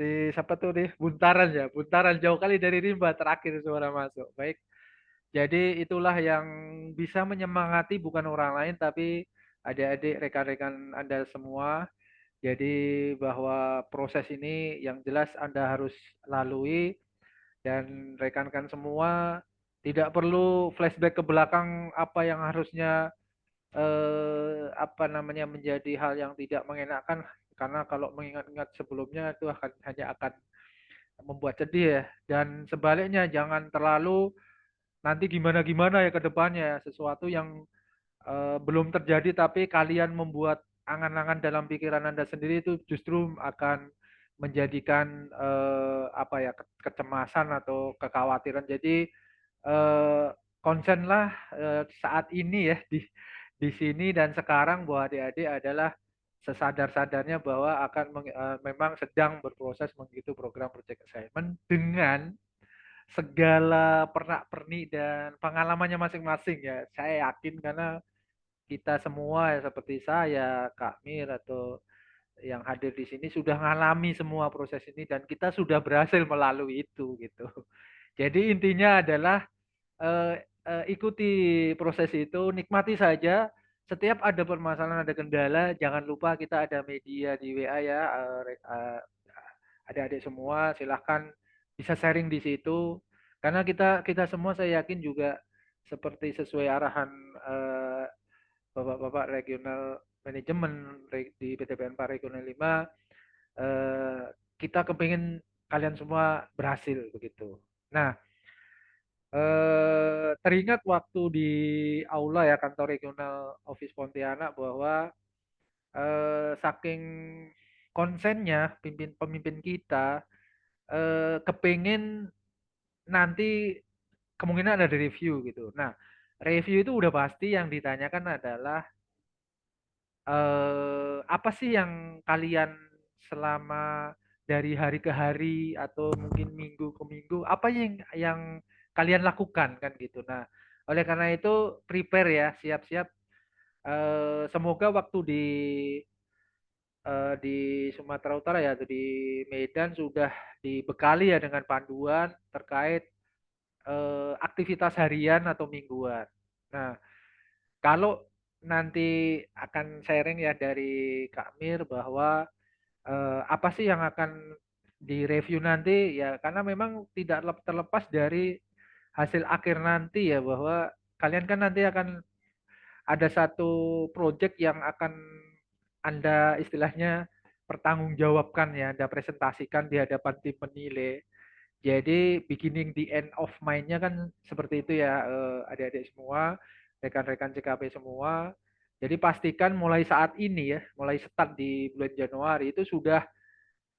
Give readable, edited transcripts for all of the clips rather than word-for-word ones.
si siapa tuh nih? Buntaran ya, Buntaran jauh kali dari rimba terakhir suara masuk. Baik. Jadi itulah yang bisa menyemangati bukan orang lain tapi adik-adik rekan-rekan Anda semua. Jadi bahwa proses ini yang jelas Anda harus lalui dan rekan-rekan semua tidak perlu flashback ke belakang apa yang harusnya apa namanya menjadi hal yang tidak mengenakan karena kalau mengingat-ingat sebelumnya itu hanya akan membuat sedih ya dan sebaliknya jangan terlalu nanti gimana-gimana ya ke depannya sesuatu yang belum terjadi tapi kalian membuat angan-angan dalam pikiran Anda sendiri itu justru akan menjadikan apa ya kecemasan atau kekhawatiran. Jadi eh, konsenlah saat ini ya di sini dan sekarang bahwa adik-adik adalah sesadar-sadarnya bahwa akan memang sedang berproses mengikuti program project assignment dengan segala pernak-pernik dan pengalamannya masing-masing ya. Saya yakin karena kita semua ya seperti saya, Kak Mir atau yang hadir di sini sudah mengalami semua proses ini dan kita sudah berhasil melalui itu gitu. Jadi intinya adalah ikuti proses itu, nikmati saja. Setiap ada permasalahan, ada kendala, jangan lupa kita ada media di WA ya, adik-adik semua silahkan bisa sharing di situ. Karena kita kita semua saya yakin juga seperti sesuai arahan bapak-bapak regional manajemen di PT PNPA Regional 5, eh, kita kepingin kalian semua berhasil begitu. Nah, teringat waktu di aula ya kantor regional office Pontianak bahwa saking konsennya pemimpin kita kepingin nanti kemungkinan ada review gitu. Nah, review itu udah pasti yang ditanyakan adalah apa sih yang kalian selama dari hari ke hari atau mungkin minggu ke minggu apa yang kalian lakukan kan gitu. Nah, oleh karena itu prepare ya, siap-siap. Semoga waktu di Sumatera Utara ya, atau di Medan sudah dibekali ya dengan panduan terkait aktivitas harian atau mingguan. Nah, kalau nanti akan sharing ya dari Kak Mir bahwa apa sih yang akan direview nanti ya karena memang tidak terlepas dari hasil akhir nanti ya bahwa kalian kan nanti akan ada satu project yang akan Anda istilahnya pertanggungjawabkan ya, Anda presentasikan di hadapan tim penilai. Jadi beginning the end of mind-nya kan seperti itu ya adik-adik semua, rekan-rekan CKP semua. Jadi pastikan mulai saat ini ya, mulai start di bulan Januari itu sudah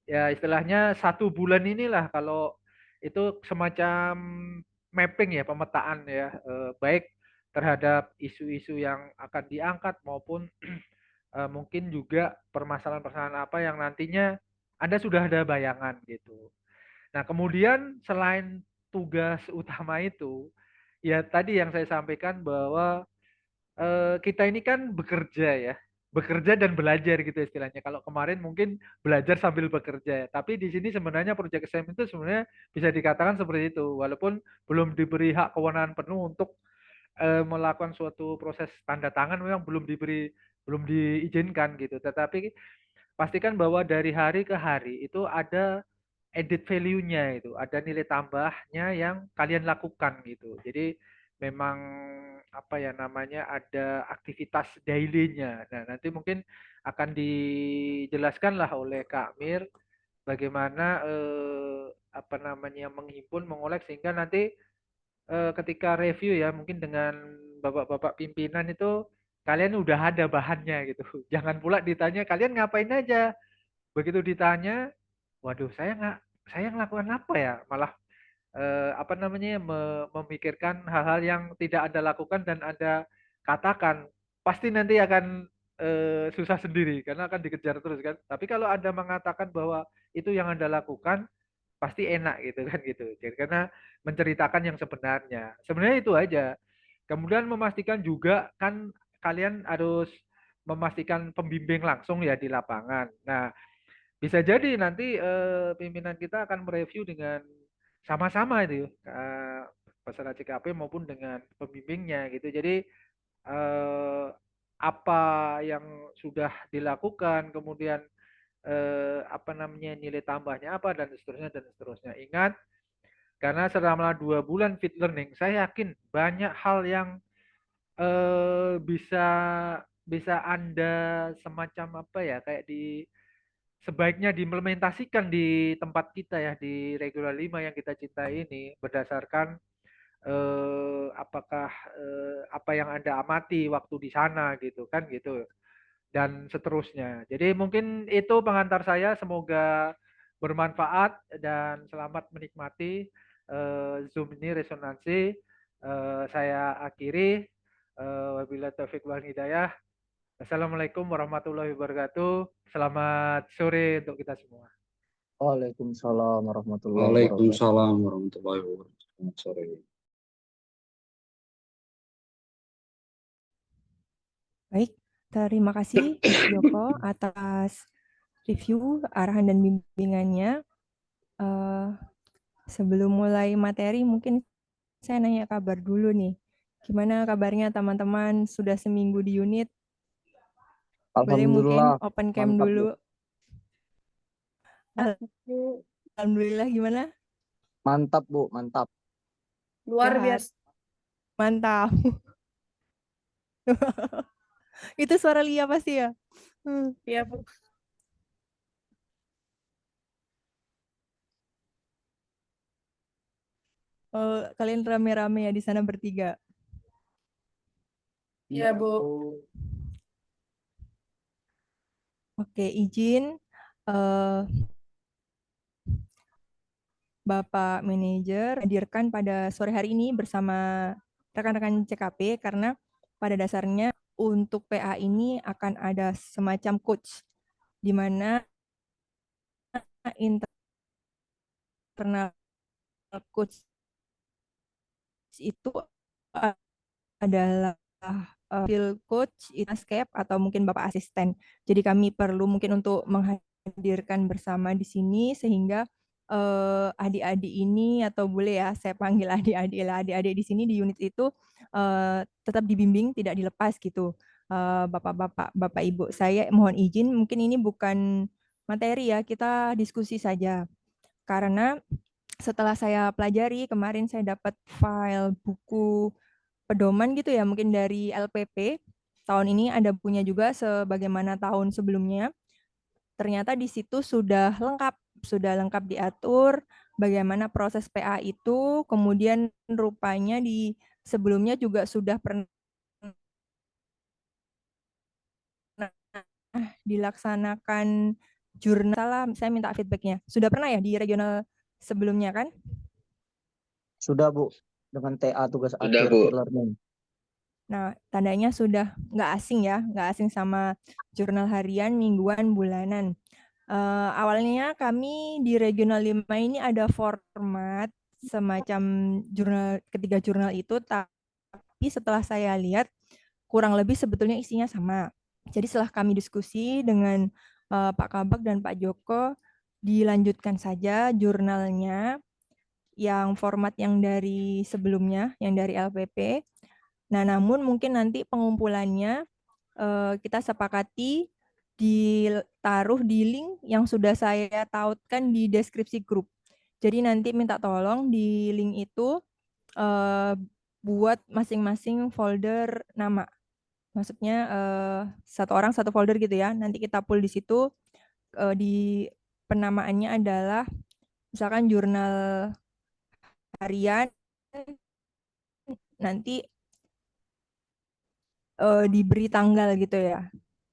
ya istilahnya 1 bulan inilah kalau itu semacam mapping ya, pemetaan ya, baik terhadap isu-isu yang akan diangkat maupun mungkin juga permasalahan-permasalahan apa yang nantinya Anda sudah ada bayangan gitu. Nah, kemudian selain tugas utama itu, ya tadi yang saya sampaikan bahwa kita ini kan bekerja ya, bekerja dan belajar gitu istilahnya. Kalau kemarin mungkin belajar sambil bekerja, ya. Tapi di sini sebenarnya Project SM itu sebenarnya bisa dikatakan seperti itu, walaupun belum diberi hak kewenangan penuh untuk melakukan suatu proses tanda tangan, memang belum diizinkan gitu. Tetapi pastikan bahwa dari hari ke hari itu ada added value-nya itu, ada nilai tambahnya yang kalian lakukan gitu. Jadi memang apa ya namanya ada aktivitas daily-nya. Nah, nanti mungkin akan dijelaskan lah oleh Kak Mir bagaimana apa namanya menghimpun, mengolek sehingga nanti ketika review ya mungkin dengan bapak-bapak pimpinan itu kalian udah ada bahannya gitu. Jangan pula ditanya kalian ngapain aja. Begitu ditanya, waduh saya ngelakukan apa ya? Malah apa namanya memikirkan hal-hal yang tidak Anda lakukan dan Anda katakan, pasti nanti akan susah sendiri karena akan dikejar terus kan. Tapi kalau Anda mengatakan bahwa itu yang Anda lakukan, pasti enak gitu kan gitu. Jadi karena menceritakan yang sebenarnya. Sebenarnya itu aja. Kemudian memastikan juga kan kalian harus memastikan pembimbing langsung ya di lapangan. Nah, bisa jadi nanti pimpinan kita akan mereview dengan sama-sama itu peserta CKP maupun dengan pembimbingnya gitu. Jadi eh, apa yang sudah dilakukan, kemudian apa namanya nilai tambahnya apa dan seterusnya dan seterusnya. Ingat, karena selama 2 bulan fit learning, saya yakin banyak hal yang bisa bisa Anda semacam apa ya kayak sebaiknya diimplementasikan di tempat kita ya di regular 5 yang kita cintai ini berdasarkan apakah apa yang Anda amati waktu di sana gitu kan gitu dan seterusnya. Jadi mungkin itu pengantar saya, semoga bermanfaat dan selamat menikmati Zoom ini resonansi. Saya akhiri. Wabillahi taufiq wal hidayah. Assalamualaikum warahmatullahi wabarakatuh. Selamat sore untuk kita semua. Waalaikumsalam warahmatullahi wabarakatuh. Waalaikumsalam warahmatullahi wabarakatuh. Selamat sore. Baik, terima kasih Mas Joko atas review, arahan dan bimbingannya. Sebelum mulai materi, mungkin saya nanya kabar dulu nih. Gimana kabarnya teman-teman? Sudah seminggu di unit? Boleh mungkin Alhamdulillah, open cam mantap, dulu. Bu. Alhamdulillah gimana? Mantap, Bu, mantap. Luar Sehat. biasa. Mantap. Itu suara Lia pasti ya? Iya, Bu. Oh, kalian rame-rame ya di sana bertiga. Iya, Bu. Oke, izin Bapak Manajer hadirkan pada sore hari ini bersama rekan-rekan CKP karena pada dasarnya untuk PA ini akan ada semacam coach di mana internal coach itu adalah field coach, escape atau mungkin Bapak asisten. Jadi kami perlu mungkin untuk menghadirkan bersama di sini sehingga adik-adik ini atau boleh ya saya panggil adik-adik lah, adik-adik di sini di unit itu tetap dibimbing, tidak dilepas gitu. Bapak-bapak, Bapak Ibu, saya mohon izin mungkin ini bukan materi ya, kita diskusi saja. Karena setelah saya pelajari kemarin saya dapat file buku pedoman gitu ya, mungkin dari LPP. Tahun ini ada punya juga sebagaimana tahun sebelumnya. Ternyata di situ sudah lengkap diatur bagaimana proses PA itu, kemudian rupanya di sebelumnya juga sudah pernah dilaksanakan jurnal, saya minta feedbacknya. Sudah pernah ya di regional sebelumnya kan? Sudah, Bu, dengan TA tugas Sudah, akhir Bu. fit learning. Nah, tandanya sudah nggak asing ya, nggak asing sama jurnal harian, mingguan, bulanan. Awalnya kami di Regional 5 ini ada format semacam jurnal, ketiga jurnal itu, tapi setelah saya lihat kurang lebih sebetulnya isinya sama. Jadi setelah kami diskusi dengan Pak Kabak dan Pak Joko, dilanjutkan saja jurnalnya yang format yang dari sebelumnya, yang dari LPP. Nah, namun mungkin nanti pengumpulannya kita sepakati ditaruh di link yang sudah saya tautkan di deskripsi grup. Jadi nanti minta tolong di link itu buat masing-masing folder nama. Maksudnya satu orang satu folder gitu ya. Nanti kita pull di situ di penamaannya adalah misalkan jurnal harian, nanti diberi tanggal gitu ya.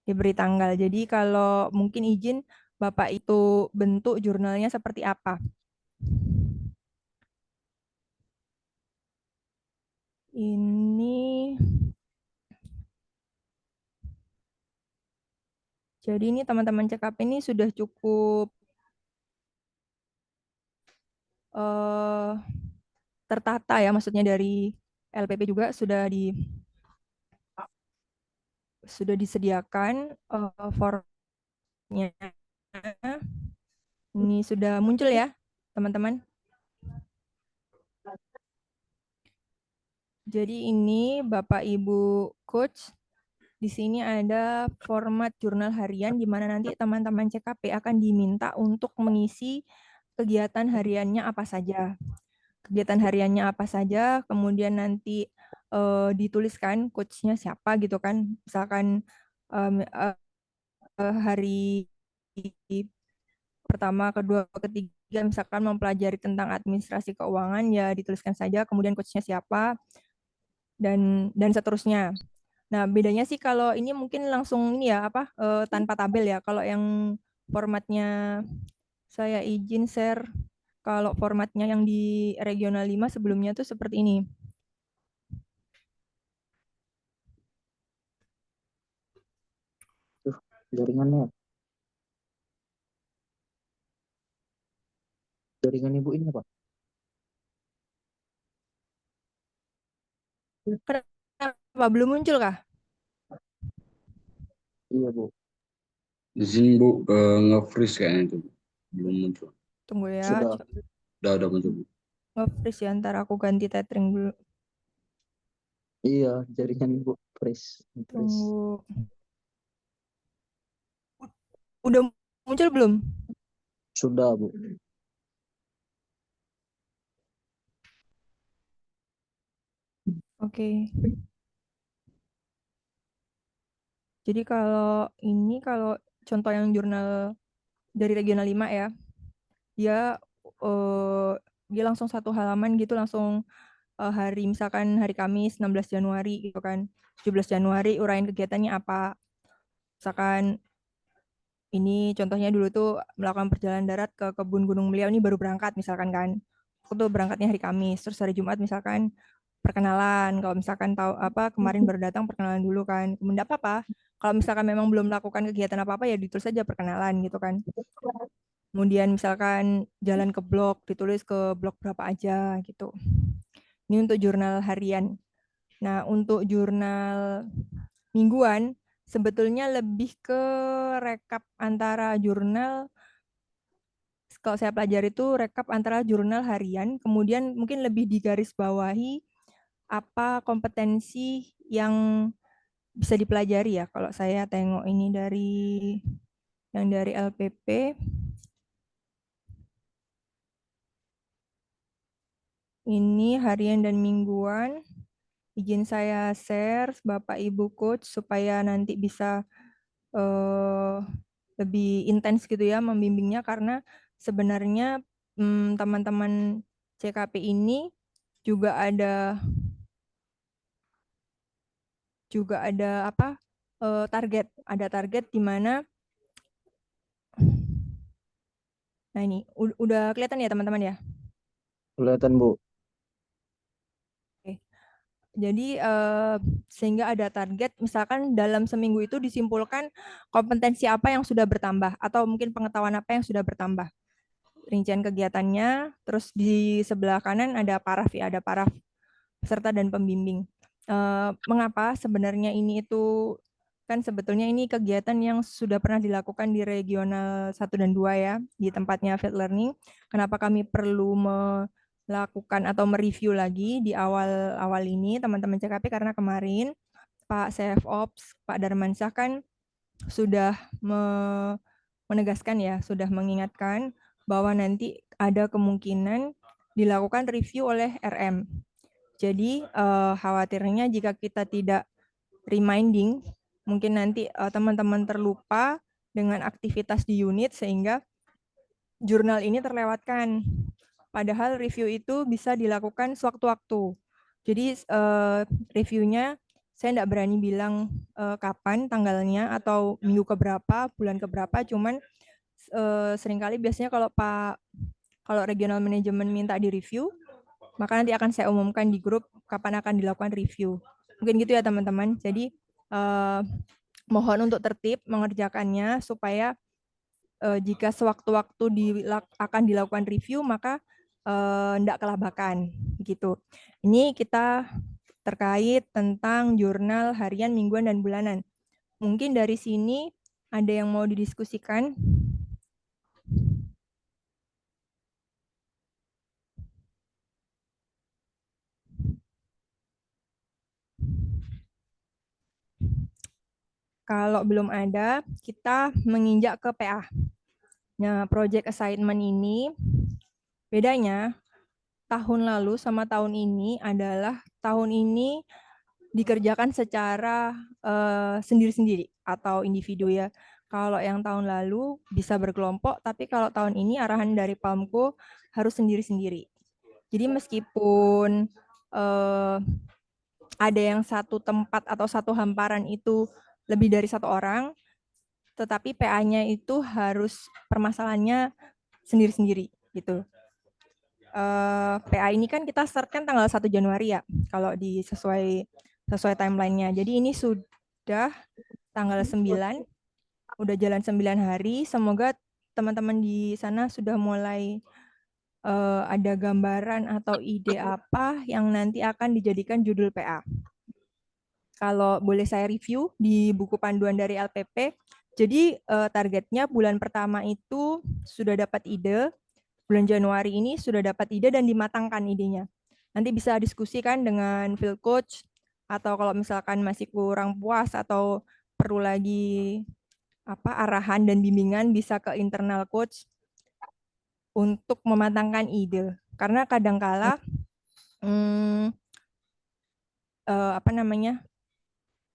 Diberi tanggal. Jadi kalau mungkin izin Bapak itu bentuk jurnalnya seperti apa? Ini jadi ini teman-teman CKP ini sudah cukup tertata ya, maksudnya dari LPP juga sudah disediakan formnya. Ini sudah muncul ya, teman-teman. Jadi ini Bapak Ibu Coach, di sini ada format jurnal harian di mana nanti teman-teman CKP akan diminta untuk mengisi kegiatan hariannya apa saja. Kegiatan hariannya apa saja, kemudian nanti dituliskan coachnya siapa gitu kan. Misalkan hari pertama, kedua, ketiga misalkan mempelajari tentang administrasi keuangan ya dituliskan saja, kemudian coachnya siapa dan seterusnya. Nah, bedanya sih kalau ini mungkin langsung ini ya apa tanpa tabel ya. Kalau yang formatnya saya izin share, kalau formatnya yang di regional 5 sebelumnya tuh seperti ini. Jaringannya. Jaringan ibu ini apa? Kenapa belum muncul kah? Iya bu. Izin Bu, nge-freeze kayaknya itu. Belum muncul. Tunggu ya, Sudah. Udah muncul Bu. nge-freeze ya, ntar aku ganti tethering dulu. Iya, jaringan ibu freeze. Tunggu. Udah muncul belum? Sudah bu. Oke. Jadi kalau ini, kalau contoh yang jurnal dari regional 5 ya, dia langsung satu halaman gitu, langsung hari misalkan hari Kamis 16 Januari gitu kan. 17 Januari uraian kegiatannya apa. Misalkan ini contohnya dulu tuh melakukan perjalanan darat ke kebun Gunung Beliau, ini baru berangkat misalkan kan. Aku tuh berangkatnya hari Kamis, terus hari Jumat misalkan perkenalan. Kalau misalkan tahu apa kemarin baru datang perkenalan dulu kan. Kemudian apa? Kalau misalkan memang belum melakukan kegiatan apa-apa ya ditulis saja perkenalan gitu kan. Kemudian misalkan jalan ke blok, ditulis ke blok berapa aja gitu. Ini untuk jurnal harian. Nah, untuk jurnal mingguan sebetulnya lebih ke rekap antara jurnal, kalau saya pelajari itu rekap antara jurnal harian, kemudian mungkin lebih digarisbawahi apa kompetensi yang bisa dipelajari ya. Kalau saya tengok ini dari yang dari LPP, ini harian dan mingguan. Izin saya share Bapak Ibu Coach supaya nanti bisa lebih intens gitu ya membimbingnya, karena sebenarnya teman-teman CKP ini juga ada apa target di mana, nah ini udah kelihatan ya teman-teman ya. Kelihatan bu. Jadi sehingga ada target, misalkan dalam seminggu itu disimpulkan kompetensi apa yang sudah bertambah atau mungkin pengetahuan apa yang sudah bertambah. Rincian kegiatannya, terus di sebelah kanan ada paraf ya, ada paraf peserta dan pembimbing. Mengapa sebenarnya ini itu kan sebetulnya ini kegiatan yang sudah pernah dilakukan di regional 1 dan 2 ya, di tempatnya field learning. Kenapa kami perlu melakukan atau mereview lagi di awal-awal ini teman-teman CKP, karena kemarin Pak CFOps, Pak Darmansyah kan sudah menegaskan ya, sudah mengingatkan bahwa nanti ada kemungkinan dilakukan review oleh RM. Jadi khawatirnya jika kita tidak reminding, mungkin nanti teman-teman terlupa dengan aktivitas di unit sehingga jurnal ini terlewatkan. Padahal review itu bisa dilakukan sewaktu-waktu. Jadi reviewnya saya tidak berani bilang kapan tanggalnya atau minggu keberapa, bulan keberapa, cuman seringkali biasanya kalau regional manajemen minta di review, maka nanti akan saya umumkan di grup kapan akan dilakukan review. Mungkin gitu ya teman-teman. Jadi mohon untuk tertib mengerjakannya supaya jika sewaktu-waktu akan dilakukan review maka tidak kelabakan gitu. Ini kita terkait tentang jurnal harian, mingguan, dan bulanan. Mungkin dari sini ada yang mau didiskusikan? Kalau belum ada, kita menginjak ke PA. Nah, project assignment ini bedanya tahun lalu sama tahun ini adalah tahun ini dikerjakan secara sendiri-sendiri atau individu ya. Kalau yang tahun lalu bisa berkelompok, tapi kalau tahun ini arahan dari PAMKO harus sendiri-sendiri. Jadi meskipun ada yang satu tempat atau satu hamparan itu lebih dari satu orang, tetapi PA-nya itu harus permasalahannya sendiri-sendiri gitu. PA ini kan kita start kan tanggal 1 Januari ya, kalau sesuai timeline-nya. Jadi ini sudah tanggal 9, udah jalan 9 hari. Semoga teman-teman di sana sudah mulai ada gambaran atau ide apa yang nanti akan dijadikan judul PA. Kalau boleh saya review di buku panduan dari LPP, jadi targetnya bulan pertama itu sudah dapat ide, bulan Januari ini sudah dapat ide dan dimatangkan idenya. Nanti bisa diskusikan dengan field coach, atau kalau misalkan masih kurang puas atau perlu lagi arahan dan bimbingan, bisa ke internal coach untuk mematangkan ide. Karena kadangkala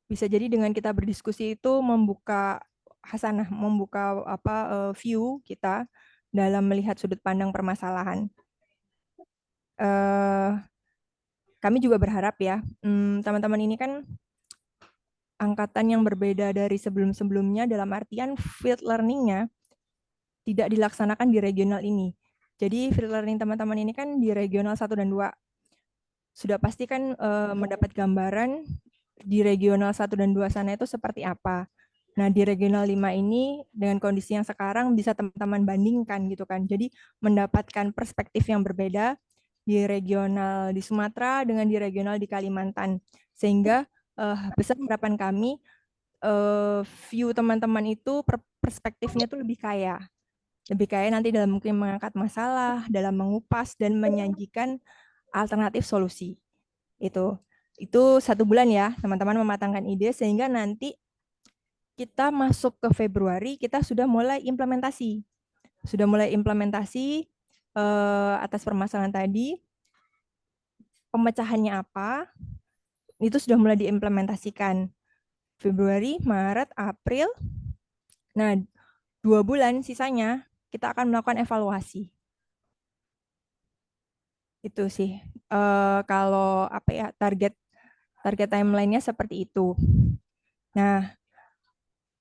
bisa jadi dengan kita berdiskusi itu membuka view kita dalam melihat sudut pandang permasalahan. Kami juga berharap ya, teman-teman ini kan angkatan yang berbeda dari sebelum-sebelumnya, dalam artian field learning-nya tidak dilaksanakan di regional ini. Jadi field learning teman-teman ini kan di regional 1 dan 2. Sudah pasti kan mendapat gambaran di regional 1 dan 2 sana itu seperti apa. Nah, di regional 5 ini dengan kondisi yang sekarang bisa teman-teman bandingkan gitu kan. Jadi mendapatkan perspektif yang berbeda di regional di Sumatera dengan di regional di Kalimantan. Sehingga besar harapan kami view teman-teman itu perspektifnya itu lebih kaya. Lebih kaya nanti dalam mungkin mengangkat masalah, dalam mengupas dan menyajikan alternatif solusi. Itu 1 bulan ya, teman-teman mematangkan ide sehingga nanti kita masuk ke Februari, kita sudah mulai implementasi. Atas permasalahan tadi, pemecahannya apa, itu sudah mulai diimplementasikan. Februari, Maret, April. Nah, 2 bulan sisanya kita akan melakukan evaluasi. Itu sih. Kalau target timeline-nya seperti itu. Nah,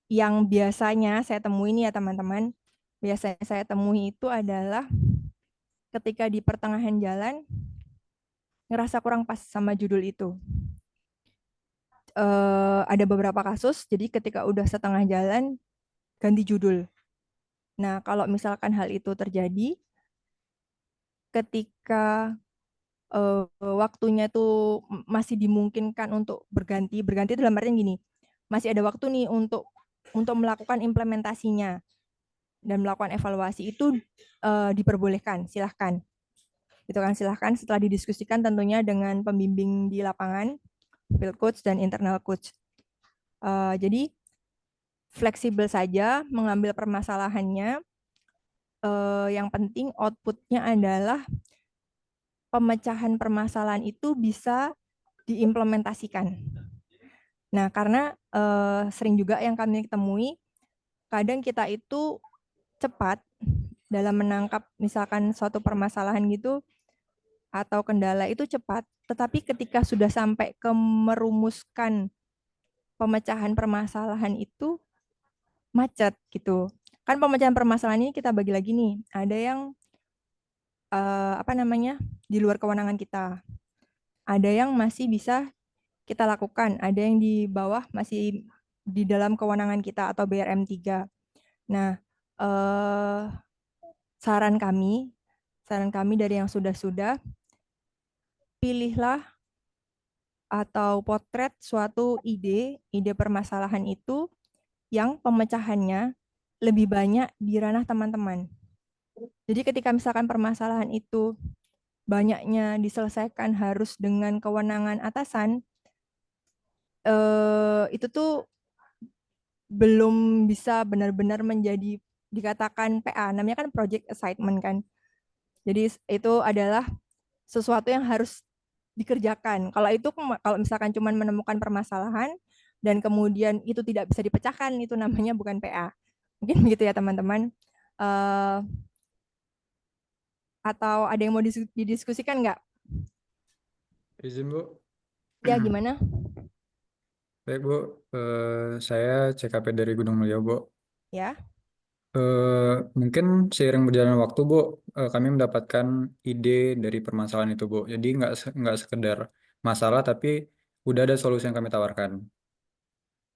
yang biasanya saya temui ini ya teman-teman, biasanya saya temui itu adalah ketika di pertengahan jalan ngerasa kurang pas sama judul itu. Ada beberapa kasus, jadi ketika udah setengah jalan ganti judul. Nah, kalau misalkan hal itu terjadi ketika waktunya tuh masih dimungkinkan untuk berganti dalam artian gini, masih ada waktu nih untuk melakukan implementasinya dan melakukan evaluasi itu diperbolehkan, silahkan. Gitu kan, silahkan setelah didiskusikan tentunya dengan pembimbing di lapangan, field coach dan internal coach. Jadi fleksibel saja mengambil permasalahannya. Yang penting outputnya adalah pemecahan permasalahan itu bisa diimplementasikan. Nah, karena sering juga yang kami temui, kadang kita itu cepat dalam menangkap misalkan suatu permasalahan gitu, atau kendala itu cepat, tetapi ketika sudah sampai ke merumuskan pemecahan permasalahan itu macet gitu. Kan pemecahan permasalahan ini kita bagi lagi nih, ada yang di luar kewenangan kita. Ada yang masih bisa kita lakukan, ada yang di bawah masih di dalam kewenangan kita atau BRM 3. Nah, saran kami dari yang sudah-sudah, pilihlah atau potret suatu ide permasalahan itu yang pemecahannya lebih banyak di ranah teman-teman. Jadi ketika misalkan permasalahan itu banyaknya diselesaikan harus dengan kewenangan atasan, itu tuh belum bisa benar-benar menjadi dikatakan PA, namanya kan project assignment kan. Jadi itu adalah sesuatu yang harus dikerjakan. Kalau itu kalau misalkan cuma menemukan permasalahan dan kemudian itu tidak bisa dipecahkan, itu namanya bukan PA. Mungkin begitu ya teman-teman. Atau ada yang mau didiskusikan nggak? Izin Bu. Ya gimana? Baik Bu, saya CKP dari Gunung Mulia Bu. Ya. Mungkin seiring berjalan waktu Bu, kami mendapatkan ide dari permasalahan itu Bu. Jadi nggak sekedar masalah, tapi udah ada solusi yang kami tawarkan.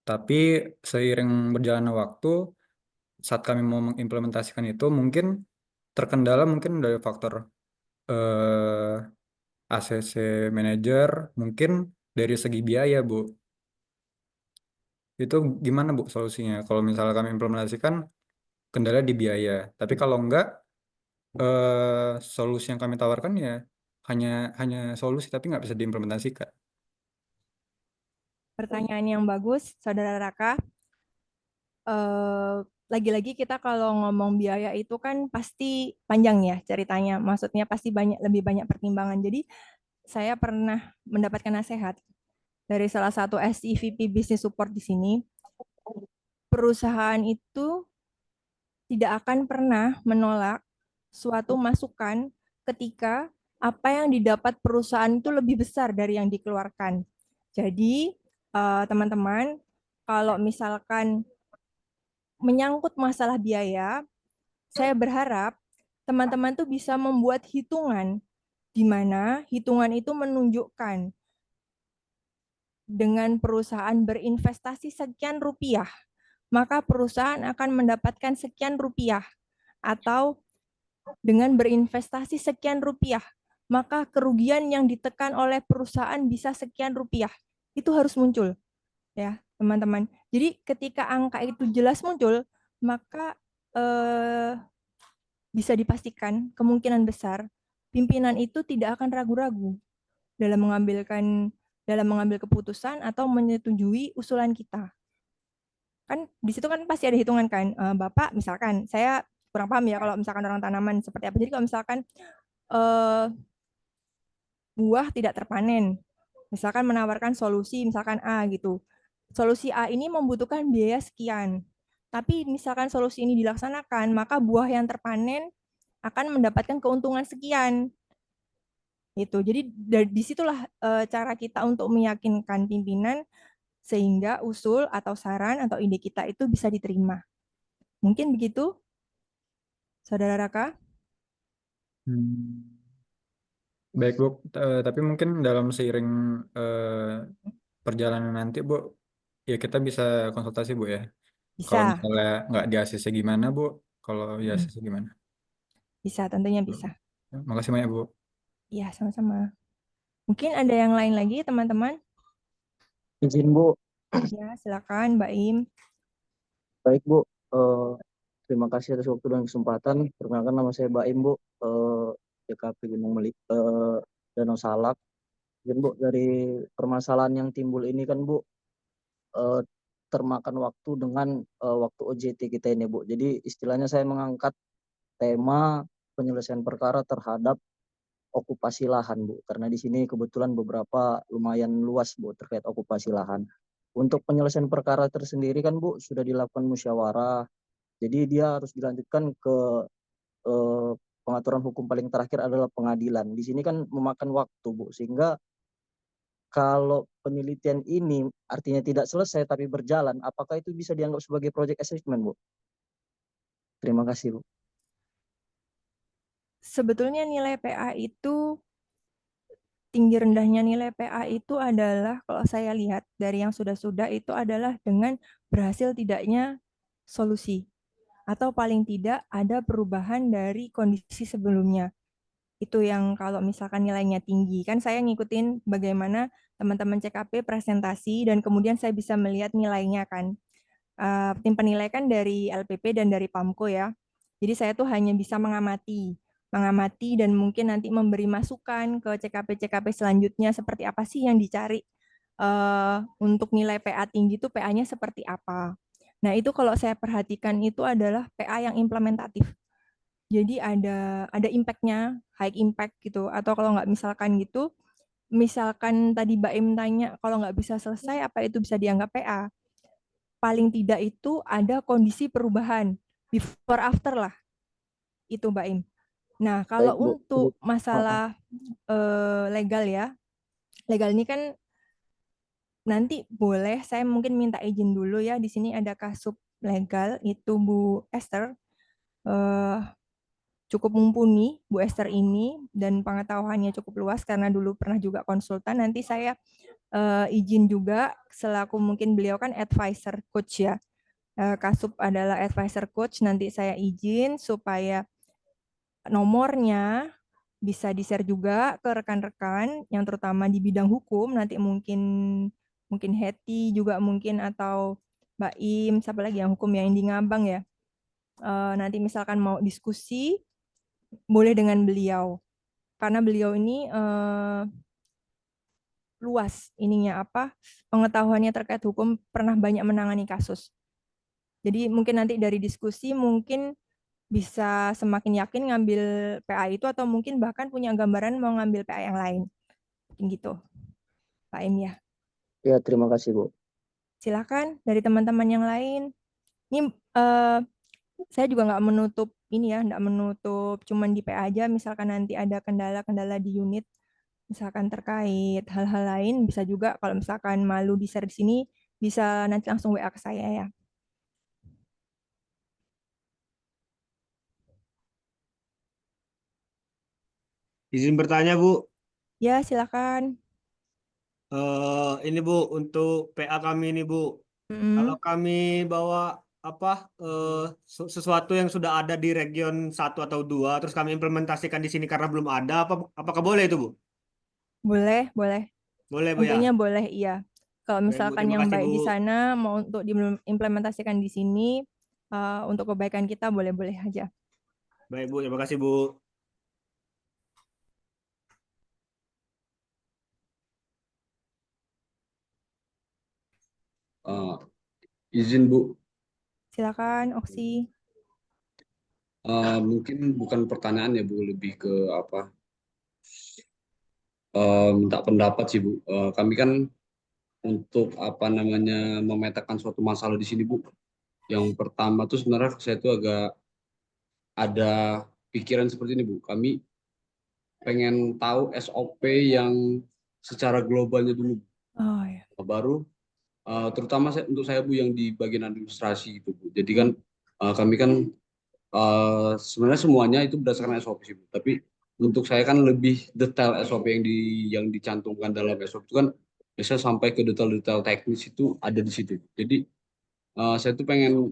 Tapi seiring berjalannya waktu, saat kami mau mengimplementasikan itu, mungkin terkendala mungkin dari faktor ACC manager, mungkin dari segi biaya Bu. Itu gimana Bu solusinya? Kalau misalnya kami implementasikan, kendala di biaya. Tapi kalau enggak, solusi yang kami tawarkan ya hanya solusi tapi nggak bisa diimplementasikan. Pertanyaan yang bagus, Saudara Raka. Lagi-lagi kita kalau ngomong biaya itu kan pasti panjang ya ceritanya. Maksudnya pasti lebih banyak pertimbangan. Jadi saya pernah mendapatkan nasihat dari salah satu SEVP Business Support di sini. Perusahaan itu tidak akan pernah menolak suatu masukan ketika apa yang didapat perusahaan itu lebih besar dari yang dikeluarkan. Jadi, teman-teman, kalau misalkan menyangkut masalah biaya, saya berharap teman-teman tuh bisa membuat hitungan di mana hitungan itu menunjukkan dengan perusahaan berinvestasi sekian rupiah, maka perusahaan akan mendapatkan sekian rupiah. Atau dengan berinvestasi sekian rupiah, maka kerugian yang ditekan oleh perusahaan bisa sekian rupiah. Itu harus muncul, ya teman-teman. Jadi ketika angka itu jelas muncul, maka bisa dipastikan kemungkinan besar pimpinan itu tidak akan ragu-ragu dalam mengambil keputusan atau menyetujui usulan kita. Kan di situ kan pasti ada hitungan kan, Bapak misalkan saya kurang paham ya kalau misalkan orang tanaman seperti apa. Jadi kalau misalkan buah tidak terpanen, misalkan menawarkan solusi misalkan A gitu. Solusi A ini membutuhkan biaya sekian. Tapi misalkan solusi ini dilaksanakan, maka buah yang terpanen akan mendapatkan keuntungan sekian. Itu. Jadi dari disitulah cara kita untuk meyakinkan pimpinan sehingga usul atau saran atau ide kita itu bisa diterima. Mungkin begitu, Saudara Raka? Baik Bu, tapi mungkin dalam seiring perjalanan nanti Bu, ya kita bisa konsultasi Bu ya. Kalau Bisa. misalnya nggak di ACC gimana Bu? Kalau di ACC gimana? Bisa, tentunya bisa. Makasih banyak Bu. Iya, sama-sama. Mungkin ada yang lain lagi, teman-teman? Izin Bu, Ya, silakan, Mbak Im. baik Bu. Terima kasih atas waktu dan kesempatan. Perkenalkan nama saya Baim Bu, CKP Gunung Danau Salak. Izin Bu, dari permasalahan yang timbul ini kan Bu, termakan waktu dengan waktu OJT kita ini Bu. Jadi istilahnya saya mengangkat tema penyelesaian perkara terhadap okupasi lahan Bu, karena di sini kebetulan beberapa lumayan luas Bu terkait okupasi lahan. Untuk penyelesaian perkara tersendiri kan Bu sudah dilakukan musyawarah, jadi dia harus dilanjutkan ke pengaturan hukum paling terakhir adalah pengadilan. Di sini kan memakan waktu Bu, sehingga kalau penelitian ini artinya tidak selesai tapi berjalan, apakah itu bisa dianggap sebagai project assessment Bu? Terima kasih Bu. Sebetulnya nilai PA itu, tinggi rendahnya nilai PA itu adalah, kalau saya lihat dari yang sudah-sudah itu adalah dengan berhasil tidaknya solusi. Atau paling tidak ada perubahan dari kondisi sebelumnya. Itu yang kalau misalkan nilainya tinggi. Kan saya ngikutin bagaimana teman-teman CKP presentasi dan kemudian saya bisa melihat nilainya kan. Tim penilai kan dari LPP dan dari PAMKO ya. Jadi saya tuh hanya bisa mengamati dan mungkin nanti memberi masukan ke CKP-CKP selanjutnya seperti apa sih yang dicari untuk nilai PA tinggi itu PA-nya seperti apa. Nah, itu kalau saya perhatikan itu adalah PA yang implementatif. Jadi ada impact-nya, high impact gitu. Atau kalau nggak misalkan gitu, misalkan tadi Mbak Im tanya, kalau nggak bisa selesai, apa itu bisa dianggap PA? Paling tidak itu ada kondisi perubahan, before after lah, itu Mbak Im. Nah, Baik, kalau Bu. untuk Ah, ah. masalah legal ya, legal ini kan nanti boleh saya mungkin minta izin dulu ya. Di sini ada kasub legal, itu Bu Esther. Eh, cukup mumpuni Bu Esther ini dan pengetahuannya cukup luas karena dulu pernah juga konsultan. Nanti saya izin juga selaku mungkin beliau kan advisor coach ya. Kasub adalah advisor coach, nanti saya izin supaya nomornya bisa di-share juga ke rekan-rekan yang terutama di bidang hukum, nanti mungkin Hetty juga mungkin atau Mbak Im, siapa lagi yang hukum yang di Ngabang ya. Nanti misalkan mau diskusi boleh dengan beliau karena beliau ini luas ininya apa pengetahuannya terkait hukum, pernah banyak menangani kasus. Jadi mungkin nanti dari diskusi mungkin bisa semakin yakin ngambil PA itu atau mungkin bahkan punya gambaran mau ngambil PA yang lain. Mungkin gitu, Pak Im ya. Ya, terima kasih, Bu. Silakan dari teman-teman yang lain. Ini saya juga nggak menutup ini ya, nggak menutup cuman di PA aja. Misalkan nanti ada kendala-kendala di unit, misalkan terkait hal-hal lain, bisa juga kalau misalkan malu di-share di sini, bisa nanti langsung WA ke saya ya. Izin bertanya, Bu. Ya, silakan. Ini Bu, untuk PA kami ini Bu, kalau Mm-mm. kami bawa apa sesuatu yang sudah ada di region 1 atau 2, terus kami implementasikan di sini karena belum ada, apakah boleh itu Bu? Boleh, boleh. Boleh Bu ya. Tentunya boleh, iya. Kalau Baik Bu, misalkan terima yang kasih Bu. baik di sana mau untuk diimplementasikan di sini untuk kebaikan kita boleh-boleh aja. Baik Bu, terima kasih Bu. Izin Bu, Silakan, Oksi. mungkin bukan pertanyaan ya Bu, lebih ke apa? Minta pendapat sih Bu. Kami kan untuk apa namanya memetakan suatu masalah di sini Bu. Yang pertama tuh sebenarnya saya tuh agak ada pikiran seperti ini Bu. Kami pengen tahu SOP yang secara globalnya dulu, Oh ya. baru terutama untuk saya Bu yang di bagian administrasi gitu Bu. Jadi kan kami kan sebenarnya semuanya itu berdasarkan SOP sih Bu. Tapi untuk saya kan lebih detail SOP yang dicantumkan dalam SOP itu kan bisa sampai ke detail-detail teknis itu ada di situ. Jadi saya tuh pengen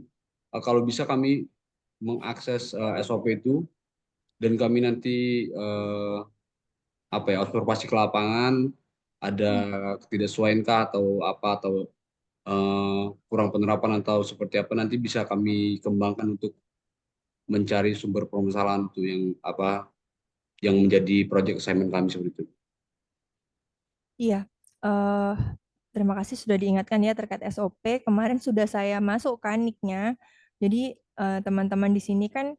kalau bisa kami mengakses SOP itu dan kami nanti apa ya observasi ke lapangan ada ketidaksesuaian kah atau apa atau kurang penerapan atau seperti apa nanti bisa kami kembangkan untuk mencari sumber permasalahan itu yang apa yang menjadi project assignment kami seperti itu. Iya. eh terima kasih sudah diingatkan ya terkait SOP. Kemarin sudah saya masukkan nick-nya. Jadi teman-teman di sini kan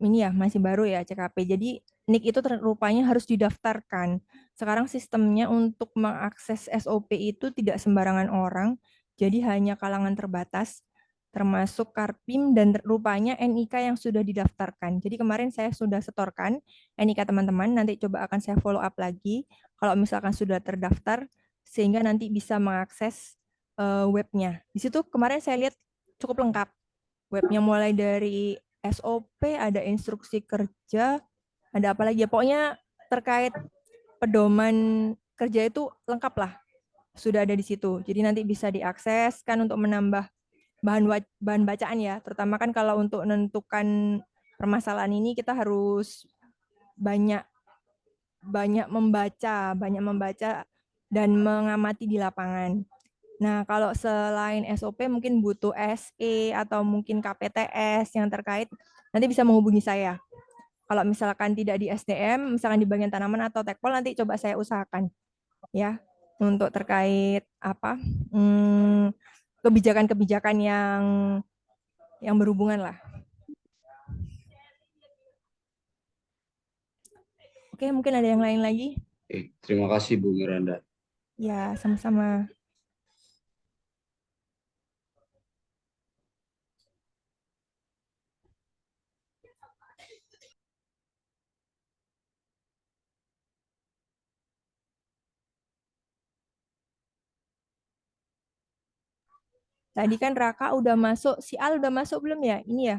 ini ya masih baru ya CKP. Jadi NIK itu rupanya harus didaftarkan. Sekarang sistemnya untuk mengakses SOP itu tidak sembarangan orang, jadi hanya kalangan terbatas, termasuk Karpim dan rupanya NIK yang sudah didaftarkan. Jadi kemarin saya sudah setorkan NIK teman-teman, nanti coba akan saya follow up lagi. Kalau misalkan sudah terdaftar, sehingga nanti bisa mengakses webnya. Di situ kemarin saya lihat cukup lengkap. Webnya mulai dari SOP, ada instruksi kerja, ada apa lagi ya. Pokoknya terkait pedoman kerja itu lengkap lah. Sudah ada di situ. Jadi nanti bisa diakses kan untuk menambah bahan bacaan ya. Terutama kan kalau untuk menentukan permasalahan ini kita harus banyak membaca dan mengamati di lapangan. Nah, kalau selain SOP mungkin butuh SE atau mungkin KPTS yang terkait, nanti bisa menghubungi saya. Kalau misalkan tidak di SDM, misalkan di bagian tanaman atau tekpol, nanti coba saya usahakan ya untuk terkait apa kebijakan-kebijakan yang berhubungan lah. Oke, mungkin ada yang lain lagi? Terima kasih Bu Miranda. Ya, sama-sama. Tadi kan Raka udah masuk, si Al udah masuk belum ya? Ini ya?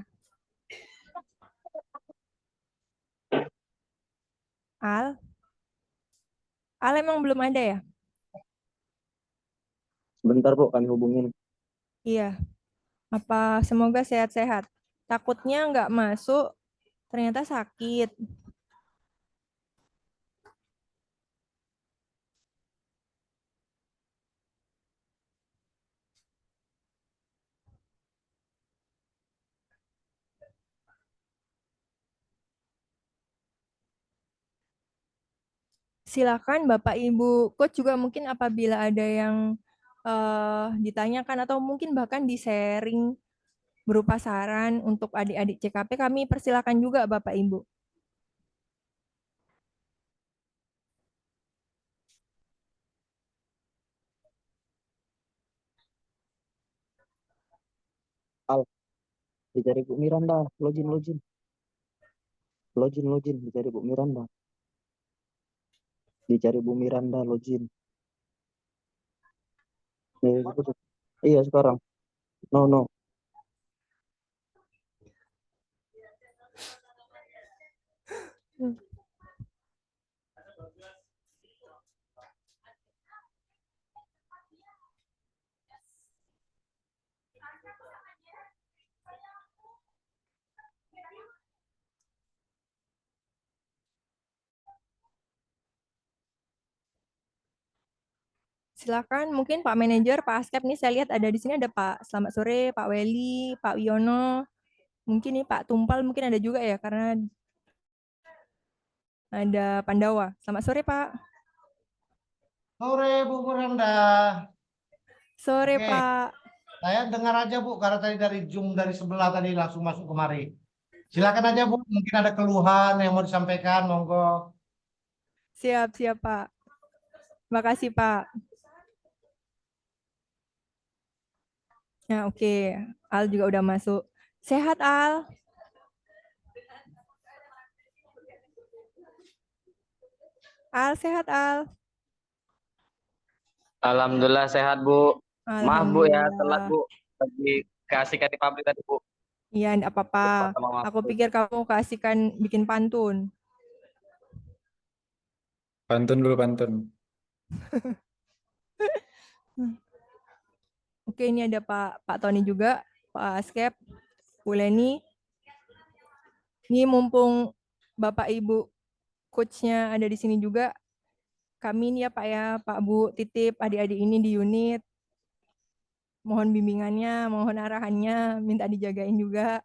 Al? Al emang belum ada ya? Sebentar Bu, kami hubungin. Iya. Apa semoga sehat-sehat. Takutnya nggak masuk, ternyata sakit. Silakan Bapak Ibu Coach juga mungkin apabila ada yang ditanyakan atau mungkin bahkan di-sharing berupa saran untuk adik-adik CKP, kami persilakan juga Bapak Ibu. Al, dicari Bu Miranda, login, dicari Bu Miranda. Dicari Bu Miranda, login. Iya sekarang. No. Silakan mungkin Pak Manajer, Pak Askep nih saya lihat ada di sini ada Pak Selamat sore, Pak Weli, Pak Wiono. Mungkin nih Pak Tumpal mungkin ada juga ya karena ada Pandawa. Selamat sore Pak. Sore Bu Miranda. Sore Oke. Pak. Saya dengar aja Bu, karena tadi dari Zoom dari sebelah tadi langsung masuk kemari. Silakan aja Bu, mungkin ada keluhan yang mau disampaikan, monggo. Siap Pak. Makasih Pak. Nah, oke. Al juga udah masuk. Sehat Al? Al sehat Al? Alhamdulillah sehat Bu. Maaf Bu ya telat Alhamdulillah. Bu. Lagi keasikan di pabrik tadi Bu. Iya, enggak apa-apa. Aku pikir kamu kasihkan bikin pantun. Pantun dulu, pantun. Oke, ini ada Pak Tony juga, Pak Askep, Bu Leni. Ini mumpung Bapak Ibu coach-nya ada di sini juga, kami ini ya Pak ya, Pak Bu titip adik-adik ini di unit. Mohon bimbingannya, mohon arahannya, minta dijagain juga.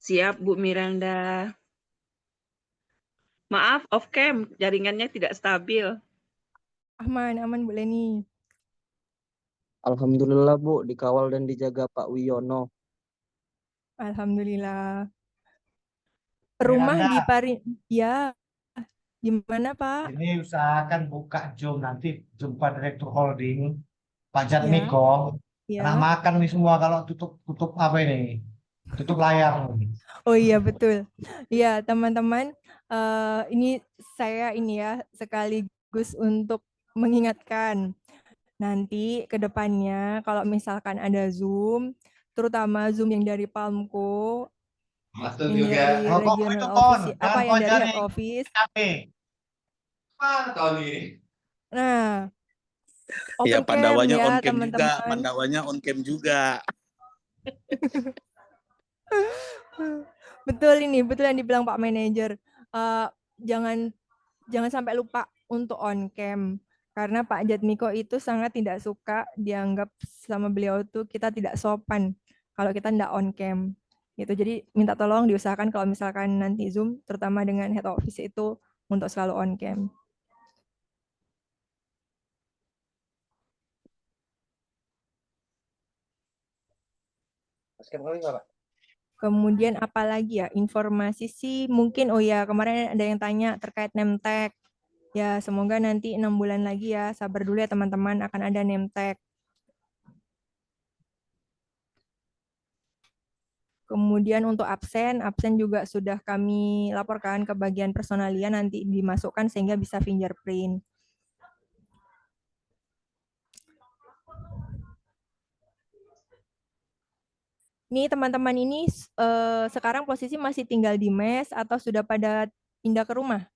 Siap Bu Miranda. Maaf, off cam, jaringannya tidak stabil. Aman Bu Leni. Alhamdulillah Bu, dikawal dan dijaga Pak Wiono. Alhamdulillah. Rumah Miranda. di Pari, ya. Gimana Pak? Ini usahakan buka Zoom, nanti jumpa Direktur Holding, Pak Ya. Jatmiko. Ya. Kena makan nih semua kalau tutup apa ini? Tutup layar. Oh iya betul. Iya teman-teman, ini saya ya sekaligus untuk mengingatkan nanti ke depannya kalau misalkan ada Zoom, terutama Zoom yang dari Palmco, Betul yang juga. dari Rokok itu regional Ton, office, jangan apa yang kau dari cari head office. cafe. Mana Tony? Nah, Ya, open cam Pandawanya ya on cam juga, teman-teman. Pandawanya on cam juga. Betul yang dibilang Pak Manajer. Jangan sampai lupa untuk on cam karena Pak Jatmiko itu sangat tidak suka dianggap sama beliau tuh kita tidak sopan kalau kita tidak on cam. Gitu. Jadi minta tolong diusahakan kalau misalkan nanti Zoom terutama dengan head office itu untuk selalu on cam. Kemudian apa lagi ya? Informasi sih mungkin, oh ya kemarin ada yang tanya terkait Nemtek. Ya semoga nanti 6 bulan lagi ya, sabar dulu ya teman-teman, akan ada Nemtek. Kemudian untuk absen juga sudah kami laporkan ke bagian personalia, nanti dimasukkan sehingga bisa fingerprint. Nih teman-teman ini sekarang posisi masih tinggal di mes atau sudah pada pindah ke rumah?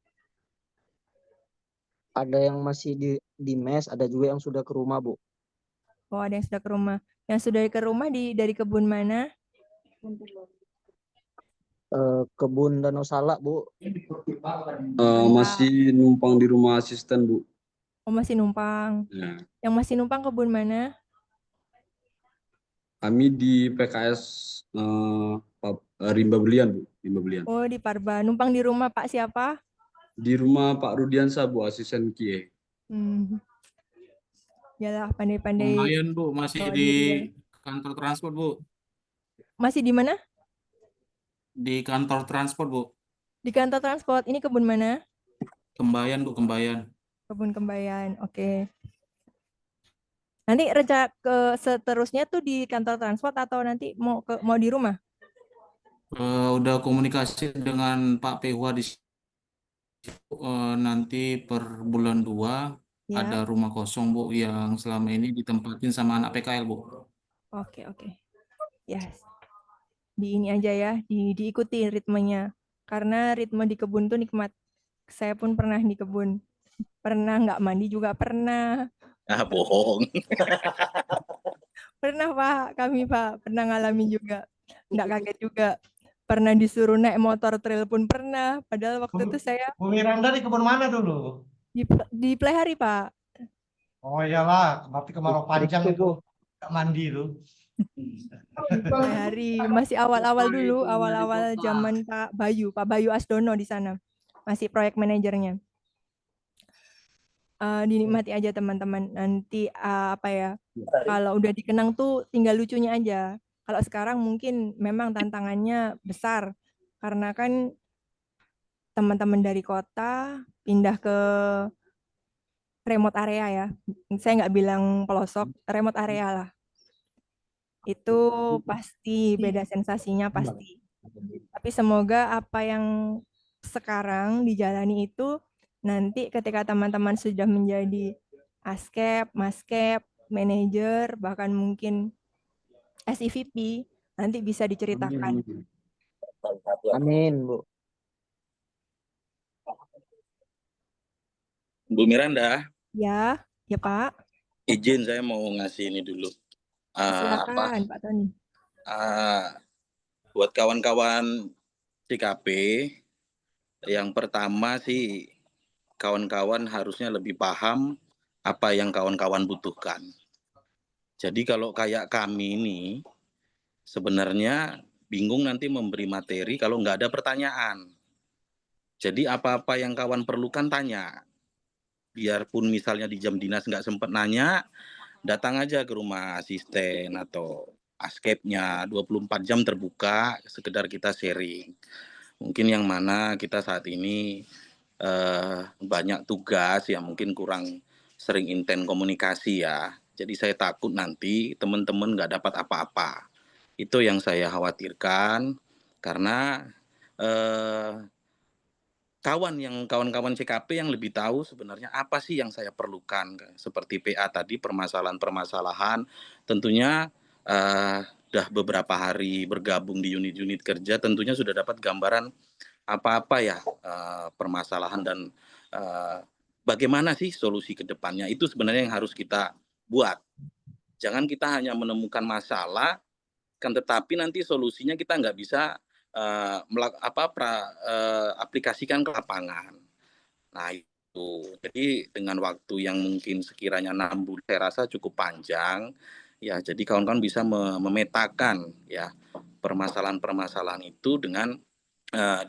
Ada yang masih di mes, ada juga yang sudah ke rumah, Bu. Oh, ada yang sudah ke rumah. Yang sudah ke rumah dari kebun mana? Kebun Danau Salak, Bu. Masih numpang di rumah asisten, Bu. Oh, masih numpang. Ya. Yang masih numpang kebun mana? Kami di PKS Rimba Belian, Bu. Rimba Belian. Oh, di Parba. Numpang di rumah Pak siapa? Di rumah Pak Rudiansa, Bu, asisten QA. Yalah, pandai-pandai. Lumayan, Bu, masih di kantor transport, Bu. Masih di mana? Di kantor transport, Bu. Di kantor transport. Ini kebun mana? Kembayan, Bu, Kembayan. Kebun Kembayan. Oke. Nanti rencana seterusnya tuh di kantor transport atau nanti mau di rumah? Udah komunikasi dengan Pak Pehwa di situ. Nanti per bulan 2 Ya. ada rumah kosong, Bu, yang selama ini ditempatin sama anak PKL, Bu. Oke. Yes. Di ini aja ya, diikuti ritmenya. Karena ritme di kebun tuh nikmat. Saya pun pernah di kebun. Pernah nggak mandi juga pernah. Bohong. Pernah Pak, kami Pak. Pernah ngalamin juga. Nggak kaget juga. Pernah disuruh naik motor trail pun pernah. Padahal waktu itu saya... Bu Miranda di kebun mana dulu? Di Plehari Pak. Oh iyalah, berarti kemarau panjang itu. Nggak mandi itu. Plehari. Masih awal-awal dulu. Awal-awal zaman Pak Bayu Asdono di sana. Masih proyek manajernya. Dinikmati aja teman-teman. Nanti kalau udah dikenang tuh tinggal lucunya aja. Kalau sekarang mungkin memang tantangannya besar karena kan teman-teman dari kota pindah ke remote area ya. Saya nggak bilang pelosok, remote area lah. Itu pasti beda sensasinya pasti. Tapi semoga apa yang sekarang dijalani itu nanti ketika teman-teman sudah menjadi askep, maskep, manajer, bahkan mungkin SIVP, nanti bisa diceritakan. Amin, Bu. Bu Miranda. Ya Pak. Izin saya mau ngasih ini dulu. Silakan Pak Tony. Buat kawan-kawan CKP, yang pertama sih kawan-kawan harusnya lebih paham apa yang kawan-kawan butuhkan. Jadi kalau kayak kami ini sebenarnya bingung nanti memberi materi kalau nggak ada pertanyaan. Jadi apa-apa yang kawan perlukan tanya. Biarpun misalnya di jam dinas nggak sempat nanya, datang aja ke rumah asisten atau askepnya 24 jam terbuka, sekedar kita sharing. Mungkin yang mana kita saat ini banyak tugas yang mungkin kurang sering intens komunikasi ya. Jadi saya takut nanti teman-teman nggak dapat apa-apa. Itu yang saya khawatirkan karena kawan-kawan CKP yang lebih tahu sebenarnya apa sih yang saya perlukan. Seperti PA tadi, permasalahan-permasalahan. Tentunya sudah beberapa hari bergabung di unit-unit kerja, tentunya sudah dapat gambaran apa-apa ya permasalahan dan bagaimana sih solusi ke depannya. Itu sebenarnya yang harus kita buat. Jangan kita hanya menemukan masalah, kan tetapi nanti solusinya kita nggak bisa aplikasikan ke lapangan. Nah itu, jadi dengan waktu yang mungkin sekiranya 6 bulan, saya rasa cukup panjang. Ya, jadi kawan-kawan bisa memetakan ya permasalahan-permasalahan itu dengan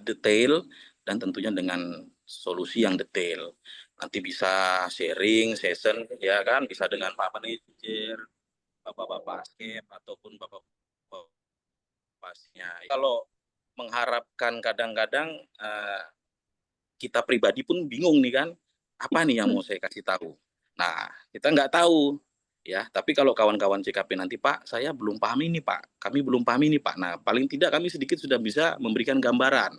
detail dan tentunya dengan solusi yang detail. Nanti bisa sharing session ya kan, bisa dengan Pak Manajer, Bapak-bapak askep ataupun Bapak pastinya. Kalau mengharapkan kadang-kadang kita pribadi pun bingung nih kan, apa nih yang mau saya kasih tahu. Nah, kita nggak tahu ya. Tapi kalau kawan-kawan CKP nanti, Pak, saya belum paham ini, Pak. Kami belum paham ini, Pak. Nah, paling tidak kami sedikit sudah bisa memberikan gambaran.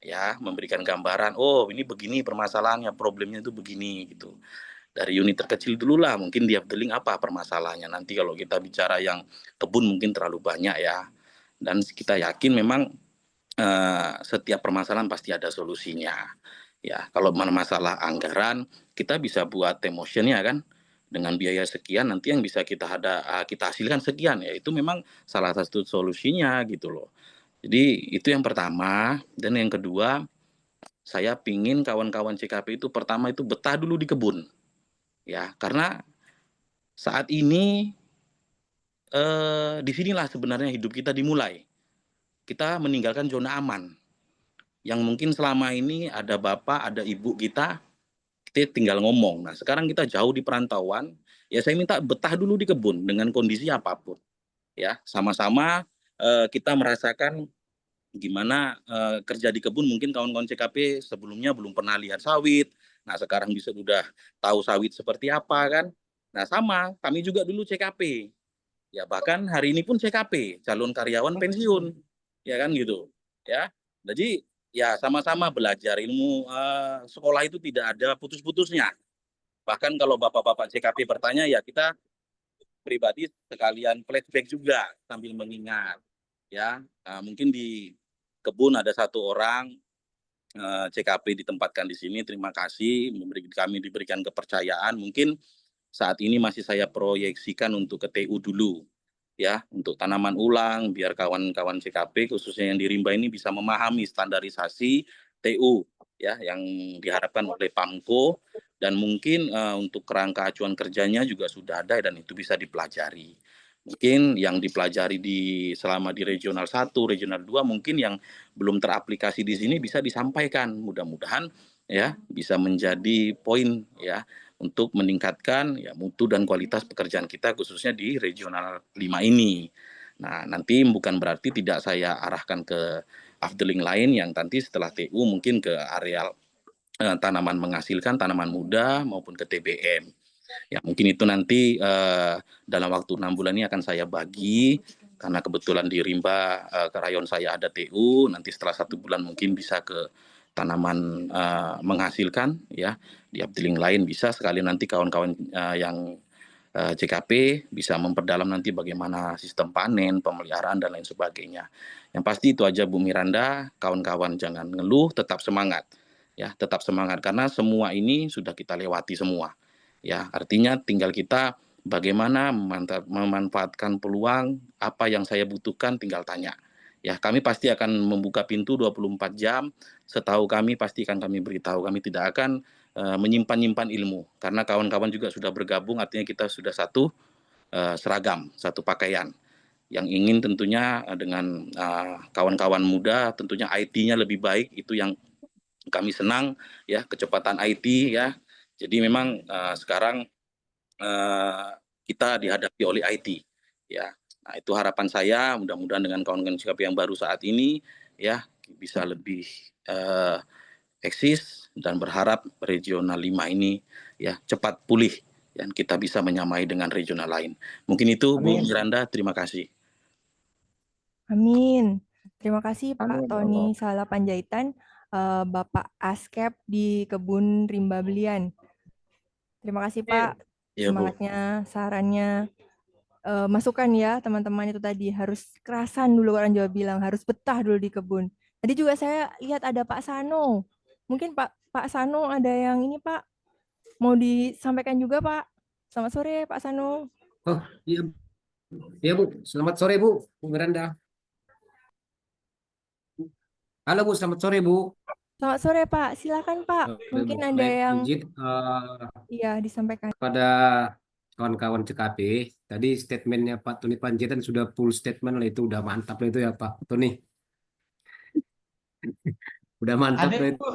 Ya, memberikan gambaran, oh ini begini permasalahannya, problemnya itu begini gitu. Dari unit terkecil dulu lah, mungkin di Afdeling apa permasalahannya. Nanti kalau kita bicara yang kebun mungkin terlalu banyak ya. Dan kita yakin memang setiap permasalahan pasti ada solusinya. Ya, kalau masalah anggaran, kita bisa buat T-motion-nya kan, dengan biaya sekian nanti yang bisa kita hasilkan sekian, ya itu memang salah satu solusinya gitu loh. Jadi itu yang pertama, dan yang kedua, saya pingin kawan-kawan CKP itu pertama itu betah dulu di kebun, ya karena saat ini disinilah sebenarnya hidup kita dimulai. Kita meninggalkan zona aman, yang mungkin selama ini ada bapak, ada ibu kita tinggal ngomong. Nah sekarang kita jauh di perantauan, ya saya minta betah dulu di kebun dengan kondisi apapun, ya sama-sama kita merasakan gimana kerja di kebun. Mungkin kawan-kawan CKP sebelumnya belum pernah lihat sawit, nah sekarang bisa udah tahu sawit seperti apa kan. Nah sama, kami juga dulu CKP, ya bahkan hari ini pun CKP, calon karyawan pensiun, ya kan gitu, ya. Jadi ya sama-sama belajar ilmu, sekolah itu tidak ada putus-putusnya. Bahkan kalau bapak-bapak CKP bertanya, ya kita pribadi sekalian flashback juga sambil mengingat, ya. Mungkin di kebun ada satu orang CKP ditempatkan di sini, terima kasih kami diberikan kepercayaan. Mungkin saat ini masih saya proyeksikan untuk ke TU dulu, ya untuk tanaman ulang, biar kawan-kawan CKP khususnya yang di Rimba ini bisa memahami standarisasi TU ya yang diharapkan oleh PAMKO, dan mungkin untuk kerangka acuan kerjanya juga sudah ada dan itu bisa dipelajari. Mungkin yang dipelajari selama di regional 1, regional 2 mungkin yang belum teraplikasi di sini bisa disampaikan. Mudah-mudahan ya bisa menjadi poin ya untuk meningkatkan ya mutu dan kualitas pekerjaan kita khususnya di regional 5 ini. Nah, nanti bukan berarti tidak saya arahkan ke Afdeling lain yang nanti setelah TU mungkin ke areal tanaman menghasilkan, tanaman muda maupun ke TBM. Ya mungkin itu nanti dalam waktu 6 bulan ini akan saya bagi, karena kebetulan di Rimba rayon saya ada TU, nanti setelah 1 bulan mungkin bisa ke tanaman menghasilkan ya, di Afdeling lain bisa sekali nanti kawan-kawan yang CKP bisa memperdalam nanti bagaimana sistem panen, pemeliharaan dan lain sebagainya. Yang pasti itu aja Bu Miranda, kawan-kawan jangan ngeluh, tetap semangat ya, tetap semangat karena semua ini sudah kita lewati semua. Ya, artinya tinggal kita bagaimana memanfaatkan peluang, apa yang saya butuhkan tinggal tanya. Ya, kami pasti akan membuka pintu 24 jam. Setahu kami pasti akan kami beritahu. Kami tidak akan menyimpan-nyimpan ilmu. Karena kawan-kawan juga sudah bergabung, artinya kita sudah satu seragam, satu pakaian. Yang ingin tentunya dengan kawan-kawan muda, tentunya IT-nya lebih baik, itu yang kami senang, ya kecepatan IT ya. Jadi memang sekarang kita dihadapi oleh IT, ya. Nah itu harapan saya, mudah-mudahan dengan kawan-kawan CKP yang baru saat ini, ya bisa lebih eksis dan berharap regional 5 ini ya cepat pulih dan kita bisa menyamai dengan regional lain. Mungkin itu Bu Miranda, terima kasih. Amin. Terima kasih Amin, Pak Tony Salah Panjaitan, Bapak Askep di Kebun Rimba Belian. Terima kasih Pak, Ya, Bu. semangatnya, sarannya, masukan ya teman-teman itu tadi, harus kerasan dulu orang Jawa bilang, harus betah dulu di kebun. Tadi juga saya lihat ada Pak Sano. Mungkin Pak Sano ada yang ini Pak, mau disampaikan juga Pak. Selamat sore Pak Sano. Oh iya, iya Bu. Selamat sore Bu Miranda. Halo Bu, selamat sore Bu. Selamat sore Pak, silakan Pak. Mungkin ada Baik, yang izin iya disampaikan. pada kawan-kawan CKP. Tadi statementnya Pak Tony Panjaitan sudah full statement lah, itu udah mantap lah itu ya Pak Tony. Udah mantap lah itu.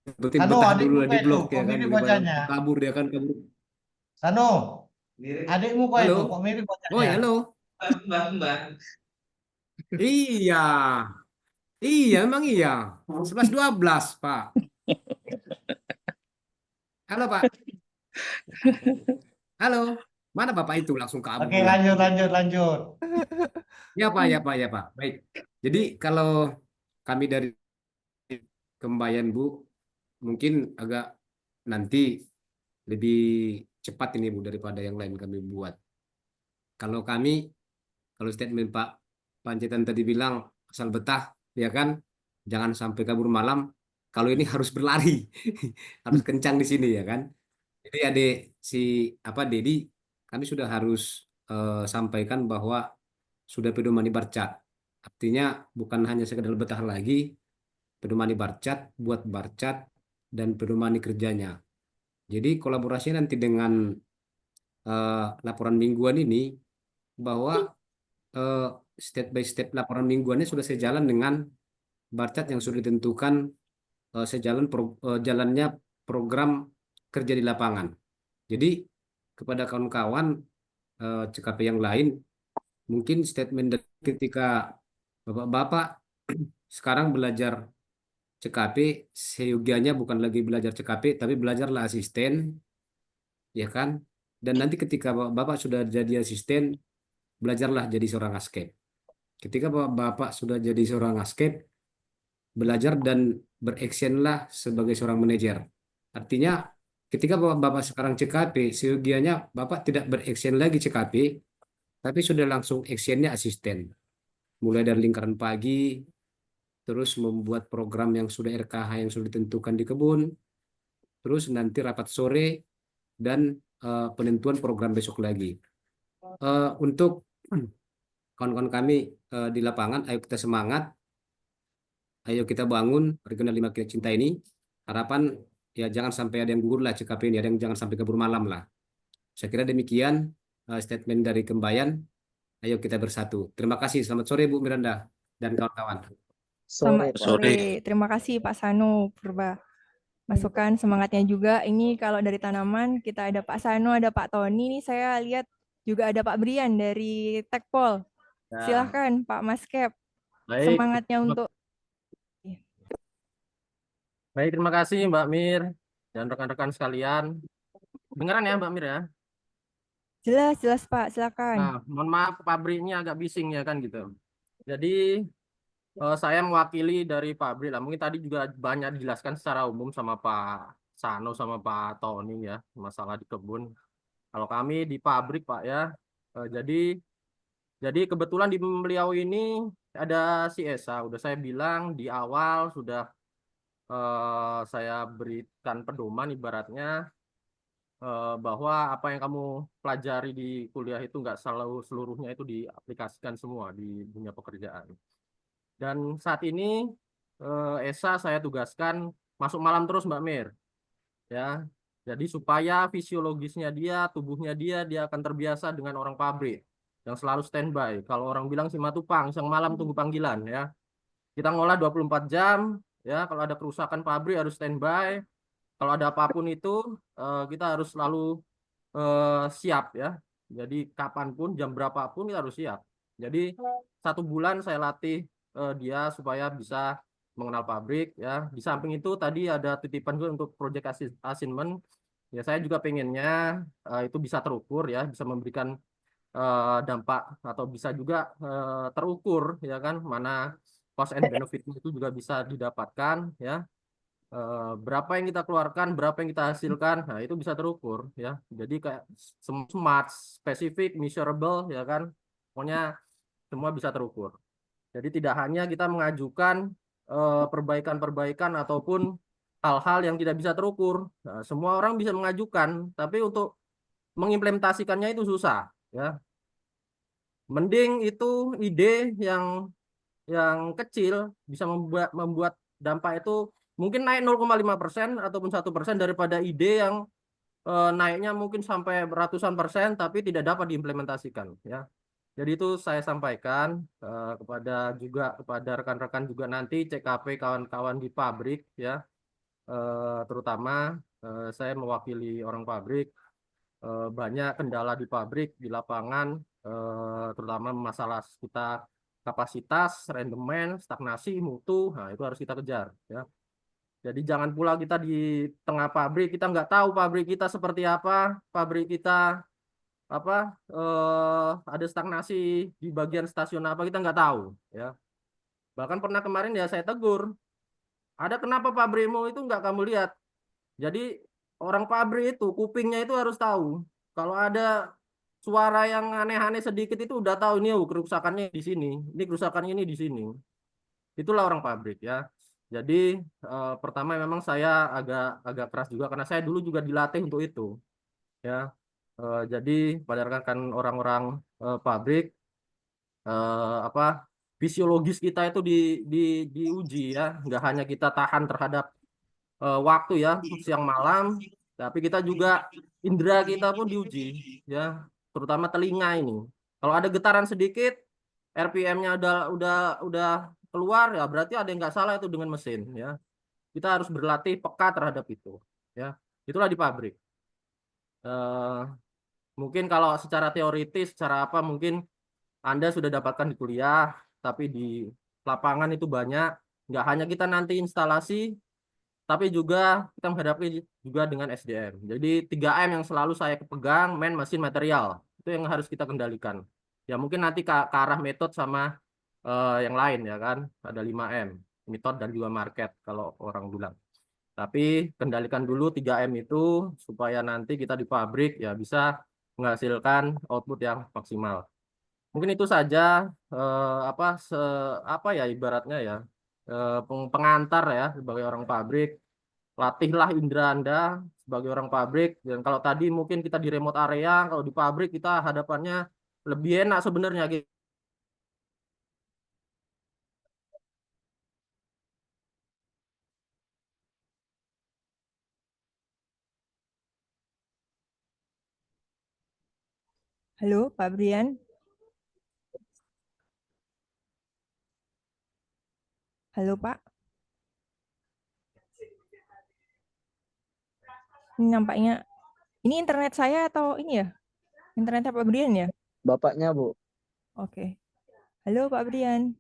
Berarti betah dulu lah di blok ya kan, kabur dia kan kabur. Sano, adikmu kok Halo. itu, kok mirip bacanya. Oh halo. Iya, iya, memang iya. 11-12, Pak. Halo, Pak. Halo, mana Bapak itu langsung kabur Oke, pulang. lanjut. Ya, Pak, ya, Pak, ya, Pak. Baik. Jadi kalau kami dari Kembayan, Bu, mungkin agak nanti lebih cepat ini, Bu, daripada yang lain kami buat. Kalau kami, kalau statement Pak Panjaitan tadi bilang asal betah, ya kan, jangan sampai kabur malam. Kalau ini harus berlari, harus kencang di sini, ya kan. Jadi adik Dedi, kami sudah harus sampaikan bahwa sudah pedomani barcat. Artinya bukan hanya sekedar betah lagi, pedomani barcat, buat barcat, dan pedomani kerjanya. Jadi kolaborasi nanti dengan laporan mingguan ini, bahwa step by step laporan mingguannya sudah sejalan dengan barcat yang sudah ditentukan, jalannya program kerja di lapangan. Jadi kepada kawan-kawan CKP yang lain, mungkin statement ketika bapak-bapak sekarang belajar CKP, seyogianya bukan lagi belajar CKP, tapi belajarlah asisten, ya kan? Dan nanti ketika bapak sudah jadi asisten, belajarlah jadi seorang askep. Ketika bapak sudah jadi seorang askep, belajar dan beraksionlah sebagai seorang manajer. Artinya ketika bapak sekarang CKP, seyogianya bapak tidak beraksion lagi CKP, tapi sudah langsung actionnya asisten. Mulai dari lingkaran pagi, terus membuat program yang sudah RKH yang sudah ditentukan di kebun, terus nanti rapat sore, dan penentuan program besok lagi. Untuk kawan-kawan kami di lapangan, ayo kita semangat, ayo kita bangun Regional 5 Kilat Cinta ini. Harapan ya jangan sampai ada yang gugur lah CKP ini, ada yang jangan sampai kabur malam lah. Saya kira demikian statement dari Kembayan. Ayo kita bersatu. Terima kasih. Selamat sore Bu Miranda dan kawan-kawan. Selamat sore. Terima kasih Pak Sano Purba. Masukan semangatnya juga. Ini kalau dari tanaman kita ada Pak Sano, ada Pak Tony. Ini saya lihat juga ada Pak Brian dari Tekpol. Silahkan Pak Maskep. Baik. Semangatnya untuk. Baik, terima kasih Mbak Mir dan rekan-rekan sekalian. Dengaran ya Mbak Mir ya? Jelas Pak, silakan. Nah, mohon maaf pabriknya agak bising ya kan gitu. Jadi saya mewakili dari pabrik lah. Mungkin tadi juga banyak dijelaskan secara umum sama Pak Sano sama Pak Tony ya masalah di kebun. Kalau kami di pabrik Pak ya. Jadi kebetulan di beliau ini ada si Esa. Udah saya bilang di awal sudah saya berikan pedoman ibaratnya bahwa apa yang kamu pelajari di kuliah itu nggak selalu seluruhnya itu diaplikasikan semua di dunia pekerjaan. Dan saat ini Esa saya tugaskan masuk malam terus Mbak Mir, ya. Jadi supaya fisiologisnya dia, tubuhnya dia akan terbiasa dengan orang pabrik yang selalu standby. Kalau orang bilang simatupang, siang malam tunggu panggilan, ya. Kita ngolah 24 jam, ya. Kalau ada kerusakan pabrik harus standby. Kalau ada apapun itu kita harus selalu siap ya. Jadi kapanpun jam berapapun kita harus siap. Jadi 1 bulan saya latih dia supaya bisa mengenal pabrik ya. Di samping itu tadi ada titipan juga untuk proyek assignment. Ya saya juga pengennya itu bisa terukur ya, bisa memberikan dampak atau bisa juga terukur ya kan, mana cost and benefit itu juga bisa didapatkan ya. Berapa yang kita keluarkan, berapa yang kita hasilkan, nah itu bisa terukur ya. Jadi kayak smart, spesifik, measurable ya kan, pokoknya semua bisa terukur. Jadi tidak hanya kita mengajukan perbaikan-perbaikan ataupun hal-hal yang tidak bisa terukur. Nah, semua orang bisa mengajukan, tapi untuk mengimplementasikannya itu susah ya. Mending itu ide yang kecil bisa membuat dampak itu mungkin naik 0,5% ataupun 1% daripada ide yang naiknya mungkin sampai ratusan persen tapi tidak dapat diimplementasikan ya. Jadi itu saya sampaikan kepada rekan-rekan juga nanti CKP kawan-kawan di pabrik ya. Terutama saya mewakili orang pabrik. Banyak kendala di pabrik, di lapangan, terutama masalah kita kapasitas, rendemen, stagnasi, mutu, nah itu harus kita kejar ya. Jadi jangan pula kita di tengah pabrik kita nggak tahu pabrik kita seperti apa, pabrik kita ada stagnasi di bagian stasiun apa kita nggak tahu ya. Bahkan pernah kemarin ya saya tegur, ada kenapa pabrikmu itu nggak kamu lihat. Jadi orang pabrik itu kupingnya itu harus tahu kalau ada suara yang aneh-aneh sedikit itu udah tahu ini kerusakannya di sini, ini kerusakannya ini di sini. Itulah orang pabrik ya. Jadi pertama memang saya agak keras juga karena saya dulu juga dilatih untuk itu ya. Jadi pada rekan orang-orang pabrik fisiologis kita itu diuji ya, nggak hanya kita tahan terhadap waktu ya siang malam, tapi kita juga indera kita pun diuji ya, terutama telinga ini. Kalau ada getaran sedikit, RPM-nya udah keluar ya berarti ada yang nggak salah itu dengan mesin ya. Kita harus berlatih peka terhadap itu ya. Itulah di pabrik. Mungkin kalau secara teoritis, secara apa mungkin Anda sudah dapatkan di kuliah, tapi di lapangan itu banyak. Nggak hanya kita nanti instalasi, tapi juga kita menghadapi juga dengan SDM. Jadi 3M yang selalu saya pegang, man, mesin, material. Itu yang harus kita kendalikan. Ya mungkin nanti ke arah metode sama yang lain ya kan. Ada 5M, metode dan juga market kalau orang bilang. Tapi kendalikan dulu 3M itu supaya nanti kita di pabrik ya bisa menghasilkan output yang maksimal. Mungkin itu saja ibaratnya ya pengantar ya sebagai orang pabrik. Latihlah indera Anda sebagai orang pabrik. Dan kalau tadi mungkin kita di remote area, kalau di pabrik kita hadapannya lebih enak sebenarnya gitu. Halo, Pak Brian. Halo, Pak. Ini nampaknya, ini internet saya atau ini ya? Internetnya Pak Brian ya? Bapaknya, Bu. Oke. Halo, Pak Brian.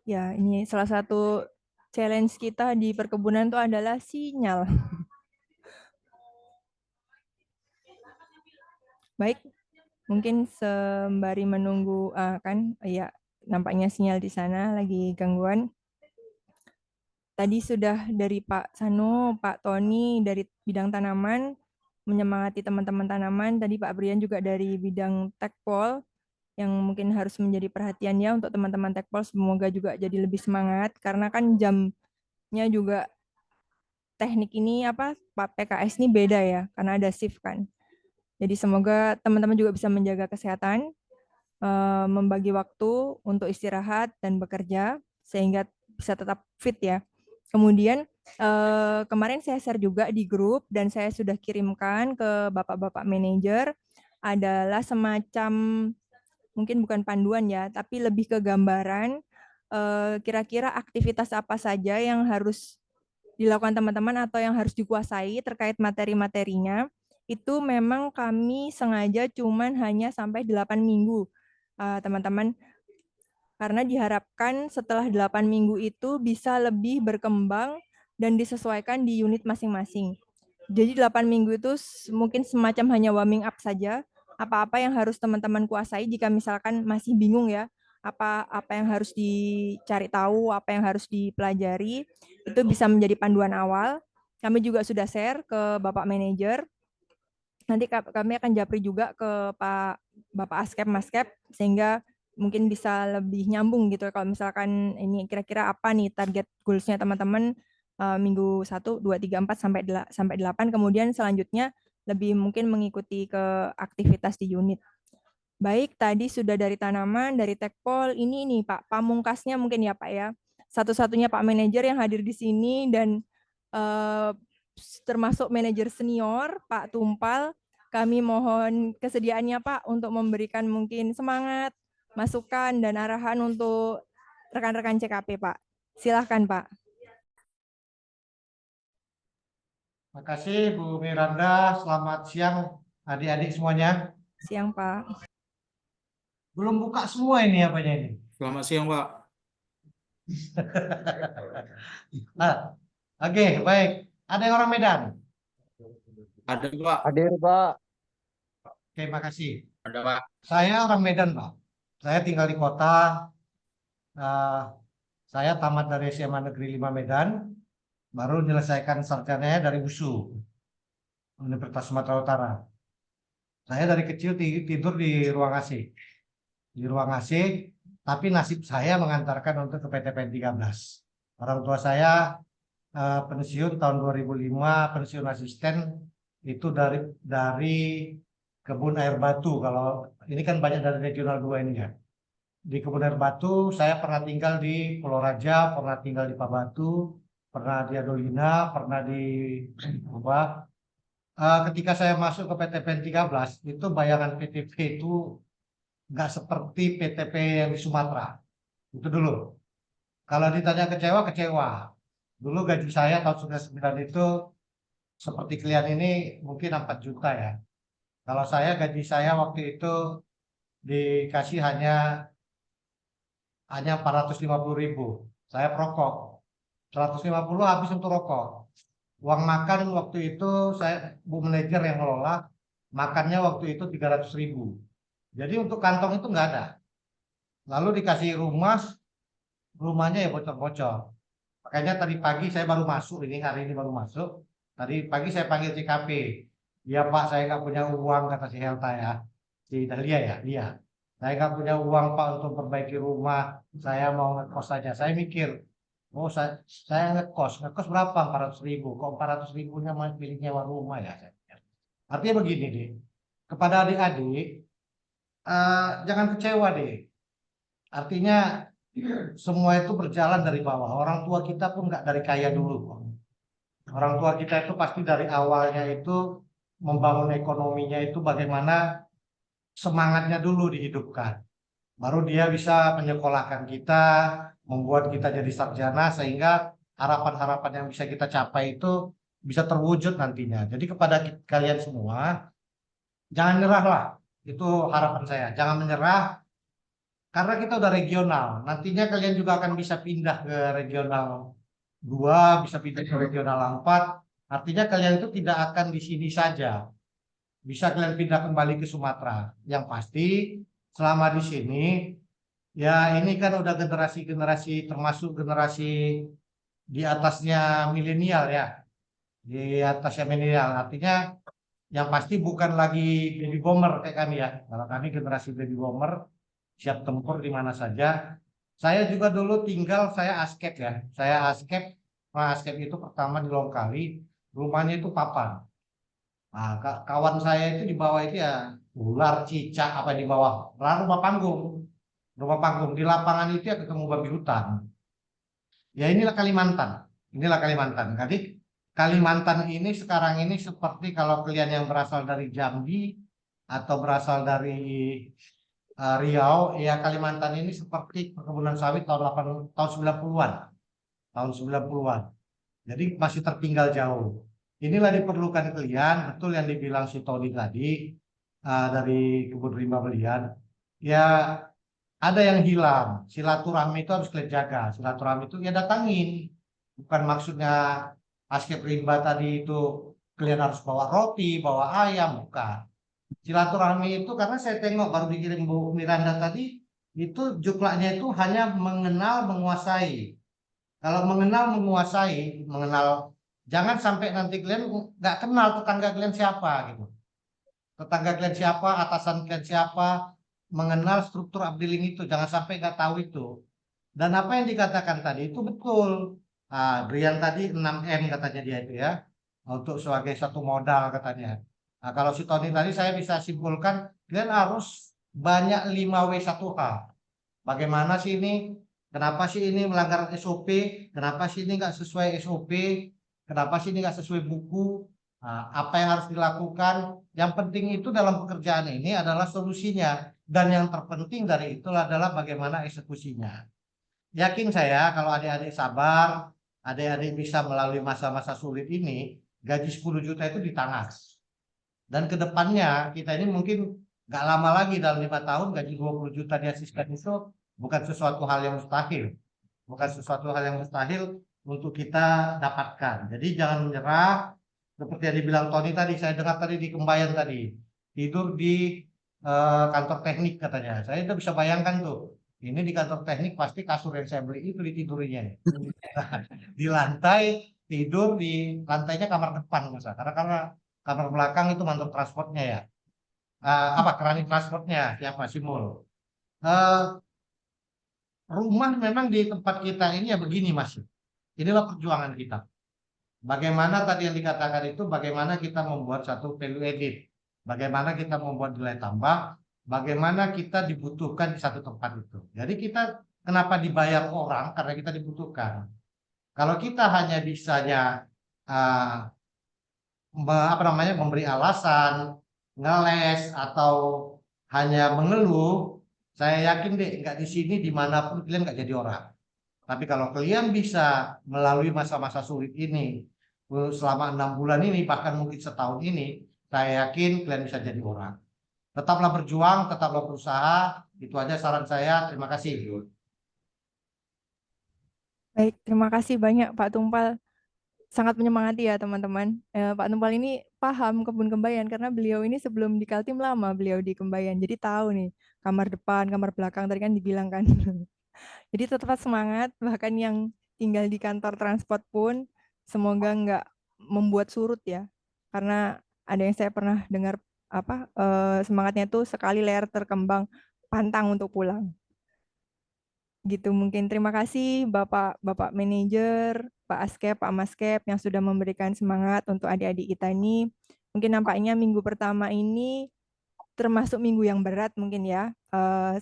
Ya, ini salah satu challenge kita di perkebunan itu adalah sinyal. Baik, mungkin sembari menunggu ya nampaknya sinyal di sana lagi gangguan. Tadi sudah dari Pak Sano, Pak Tony dari bidang tanaman menyemangati teman-teman tanaman. Tadi Pak Brian juga dari bidang tekpol yang mungkin harus menjadi perhatian ya untuk teman-teman tekpol. Semoga juga jadi lebih semangat karena kan jamnya juga teknik ini Pak PKS ini beda ya karena ada shift kan. Jadi semoga teman-teman juga bisa menjaga kesehatan, membagi waktu untuk istirahat dan bekerja sehingga bisa tetap fit ya. Kemudian kemarin saya share juga di grup dan saya sudah kirimkan ke bapak-bapak manajer adalah semacam mungkin bukan panduan ya, tapi lebih ke gambaran kira-kira aktivitas apa saja yang harus dilakukan teman-teman atau yang harus dikuasai terkait materi-materinya. Itu memang kami sengaja cuman hanya sampai 8 minggu, teman-teman. Karena diharapkan setelah 8 minggu itu bisa lebih berkembang dan disesuaikan di unit masing-masing. Jadi 8 minggu itu mungkin semacam hanya warming up saja. Apa-apa yang harus teman-teman kuasai jika misalkan masih bingung ya, apa yang harus dicari tahu, apa yang harus dipelajari, itu bisa menjadi panduan awal. Kami juga sudah share ke Bapak Manajer. Nanti kami akan japri juga ke Bapak Askep, Maskep, sehingga mungkin bisa lebih nyambung gitu kalau misalkan ini kira-kira apa nih target goals-nya teman-teman minggu 1, 2, 3, 4 sampai 8, kemudian selanjutnya lebih mungkin mengikuti ke aktivitas di unit. Baik, tadi sudah dari tanaman, dari tekpol, ini nih Pak, pamungkasnya mungkin ya Pak ya. Satu-satunya Pak manajer yang hadir di sini dan termasuk manajer senior, Pak Tumpal. Kami mohon kesediaannya Pak untuk memberikan mungkin semangat, masukan, dan arahan untuk rekan-rekan CKP Pak. Silahkan Pak. Terima kasih Bu Miranda. Selamat siang adik-adik semuanya. Siang Pak. Belum buka semua ini apanya ini. Selamat siang, Pak. Oke, baik. Ada yang orang Medan? Ada, Pak. Hadir, Pak. Oke, makasih. Ada, Pak. Saya orang Medan, Pak. Saya tinggal di kota. Saya tamat dari SMA Negeri 5 Medan. Baru menyelesaikan sarjananya dari USU, Universitas Sumatera Utara. Saya dari kecil tidur di ruang AC. Di ruang AC, tapi nasib saya mengantarkan untuk ke PTPN 13. Orang tua saya pensiun tahun 2005, pensiun asisten itu dari kebun air batu. Kalau ini kan banyak dari regional 2 ini ya. Di kebun air batu, saya pernah tinggal di Pulau Raja, pernah tinggal di Pabatu, pernah di Adolina, pernah di apa? Ketika saya masuk ke PTPN 13, itu bayangan PTP itu nggak seperti PTP yang di Sumatera. Itu dulu. Kalau ditanya kecewa, kecewa. Dulu gaji saya tahun 99 itu seperti kalian ini mungkin 4 juta ya. Kalau saya gaji saya waktu itu dikasih hanya 450.000. Saya perokok. 150 habis untuk rokok. Uang makan waktu itu Bu manajer yang ngelola, makannya waktu itu 300.000. Jadi untuk kantong itu nggak ada. Lalu dikasih rumahnya ya bocor-bocor. Makanya tadi pagi saya baru masuk, hari ini baru masuk. Tadi pagi saya panggil CKP. Ya Pak, saya nggak punya uang, kata si Helta ya. Si Dahlia ya, dia. Saya nggak punya uang Pak untuk perbaiki rumah. Saya mau ngekos saja. Saya mikir, oh saya ngekos berapa? 400.000. Kok 400.000-nya milik nyewa rumah ya? Artinya begini deh, kepada adik-adik, jangan kecewa deh. Artinya semua itu berjalan dari bawah. Orang tua kita pun nggak dari kaya dulu. Orang tua kita itu pasti dari awalnya itu membangun ekonominya itu bagaimana semangatnya dulu dihidupkan. Baru dia bisa menyekolahkan kita, membuat kita jadi sarjana, sehingga harapan-harapan yang bisa kita capai itu bisa terwujud nantinya. Jadi kepada kalian semua, jangan nyerah lah. Itu harapan saya. Jangan menyerah, karena kita udah regional. Nantinya kalian juga akan bisa pindah ke regional 2, bisa pindah ke regional 4. Artinya kalian itu tidak akan di sini saja. Bisa kalian pindah kembali ke Sumatera. Yang pasti selama di sini, ya ini kan udah generasi termasuk generasi di atasnya milenial ya. Di atasnya milenial. Artinya yang pasti bukan lagi baby boomer kayak kami ya. Kalau kami generasi baby boomer, siap tempur di mana saja. Saya juga dulu saya askep ya. Saya askep itu pertama di Longkali, rumahnya itu papan. Nah, kawan saya itu di bawah itu ya ular, cicak, apa di bawah. Lalu rumah panggung. Di lapangan itu ya ketemu babi hutan. Ya inilah Kalimantan. Jadi Kalimantan ini sekarang ini seperti kalau kalian yang berasal dari Jambi atau berasal dari Riau, ya Kalimantan ini seperti perkebunan sawit tahun 90-an. Tahun 90-an. Jadi masih tertinggal jauh. Inilah diperlukan kalian, betul yang dibilang si Tony tadi dari kebun rimba belian. Ya ada yang hilang, silaturahmi itu harus kalian jaga. Silaturahmi itu ya datangin. Bukan maksudnya askep rimba tadi itu kalian harus bawa roti, bawa ayam, bukan. Silaturahmi itu karena saya tengok baru dikirim Bu Miranda tadi, itu juklaknya itu hanya mengenal, menguasai. Kalau mengenal, jangan sampai nanti kalian nggak kenal tetangga kalian siapa gitu. Tetangga kalian siapa, atasan kalian siapa, mengenal struktur abdiling itu, jangan sampai nggak tahu itu. Dan apa yang dikatakan tadi itu betul. Brian tadi 6M katanya dia itu ya, untuk sebagai satu modal katanya. Nah, kalau si Tony tadi saya bisa simpulkan, kalian harus banyak 5W1H. Bagaimana sih ini? Kenapa sih ini melanggar SOP? Kenapa sih ini nggak sesuai SOP? Kenapa sih ini nggak sesuai buku? Nah, apa yang harus dilakukan? Yang penting itu dalam pekerjaan ini adalah solusinya. Dan yang terpenting dari itu adalah bagaimana eksekusinya. Yakin saya kalau adik-adik sabar, adik-adik bisa melalui masa-masa sulit ini, gaji 10 juta itu di tangan. Dan kedepannya kita ini mungkin Nggak lama lagi dalam 5 tahun gaji 20 juta di asisten itu bukan sesuatu hal yang mustahil. Bukan sesuatu hal yang mustahil untuk kita dapatkan. Jadi jangan menyerah. Seperti yang dibilang Tony tadi, saya dengar tadi di Kembayan tadi. Tidur di kantor teknik katanya. Saya udah bisa bayangkan tuh. Ini di kantor teknik pasti kasur yang saya beli itu ditidurinya. Di lantai, tidur di lantainya kamar depan. Karena kamar belakang itu mantor transportnya ya. Keranjang transportnya siapa Simul. Rumah memang di tempat kita ini ya begini Mas. Inilah perjuangan kita. Bagaimana tadi yang dikatakan itu, bagaimana kita membuat satu value added. Bagaimana kita membuat nilai tambah. Bagaimana kita dibutuhkan di satu tempat itu. Jadi kita kenapa dibayar orang? Karena kita dibutuhkan. Kalau kita hanya bisanya memberi alasan, ngeles atau hanya mengeluh, saya yakin deh nggak di sini dimanapun kalian nggak jadi orang. Tapi kalau kalian bisa melalui masa-masa sulit ini selama 6 bulan ini bahkan mungkin setahun ini, saya yakin kalian bisa jadi orang. Tetaplah berjuang, tetaplah berusaha. Itu aja saran saya. Terima kasih. Baik, terima kasih banyak Pak Tumpal. Sangat menyemangati ya teman-teman. Pak Tumpal ini paham kebun Kembayan karena beliau ini sebelum di Kaltim lama beliau di Kembayan. Jadi tahu nih kamar depan, kamar belakang tadi kan dibilang kan. Jadi tetap semangat, bahkan yang tinggal di kantor transport pun semoga nggak membuat surut ya. Karena ada yang saya pernah dengar semangatnya tuh sekali layar terkembang pantang untuk pulang. Gitu mungkin. Terima kasih Bapak manajer, Pak Askep, Pak Maskep yang sudah memberikan semangat untuk adik-adik kita ini. Mungkin nampaknya minggu pertama ini termasuk minggu yang berat mungkin ya.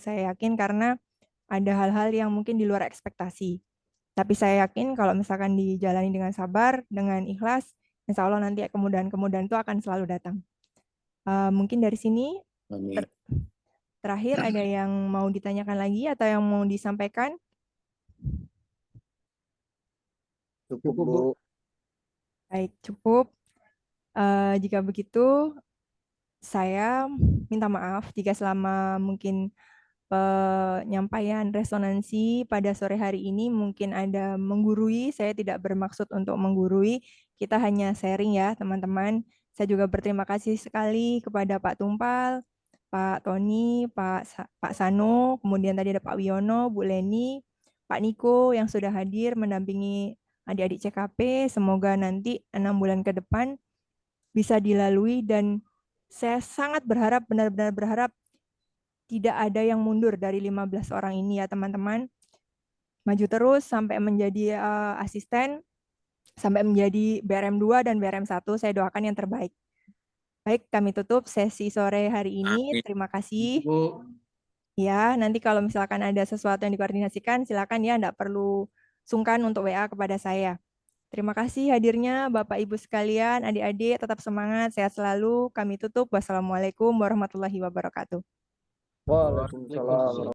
Saya yakin karena ada hal-hal yang mungkin di luar ekspektasi. Tapi saya yakin kalau misalkan dijalani dengan sabar, dengan ikhlas, insya Allah nanti kemudahan-kemudahan itu akan selalu datang. Mungkin dari sini terakhir ada yang mau ditanyakan lagi atau yang mau disampaikan? Cukup, Bu. Baik, cukup. Jika begitu, saya minta maaf jika selama mungkin penyampaian resonansi pada sore hari ini mungkin ada menggurui. Saya tidak bermaksud untuk menggurui, kita hanya sharing ya teman-teman. Saya juga berterima kasih sekali kepada Pak Tumpal, Pak Tony, Pak Sano, kemudian tadi ada Pak Wiono, Bu Leni, Pak Niko yang sudah hadir mendampingi adik-adik CKP. Semoga nanti 6 bulan ke depan bisa dilalui dan saya sangat berharap, benar-benar berharap tidak ada yang mundur dari 15 orang ini ya teman-teman. Maju terus sampai menjadi asisten, sampai menjadi BRM 2 dan BRM 1. Saya doakan yang terbaik. Baik, kami tutup sesi sore hari ini. Terima kasih. Ya, nanti kalau misalkan ada sesuatu yang dikoordinasikan, silakan ya, enggak perlu sungkan untuk WA kepada saya. Terima kasih hadirnya Bapak Ibu sekalian, adik-adik, tetap semangat, sehat selalu. Kami tutup. Wassalamualaikum warahmatullahi wabarakatuh. Waalaikumsalam.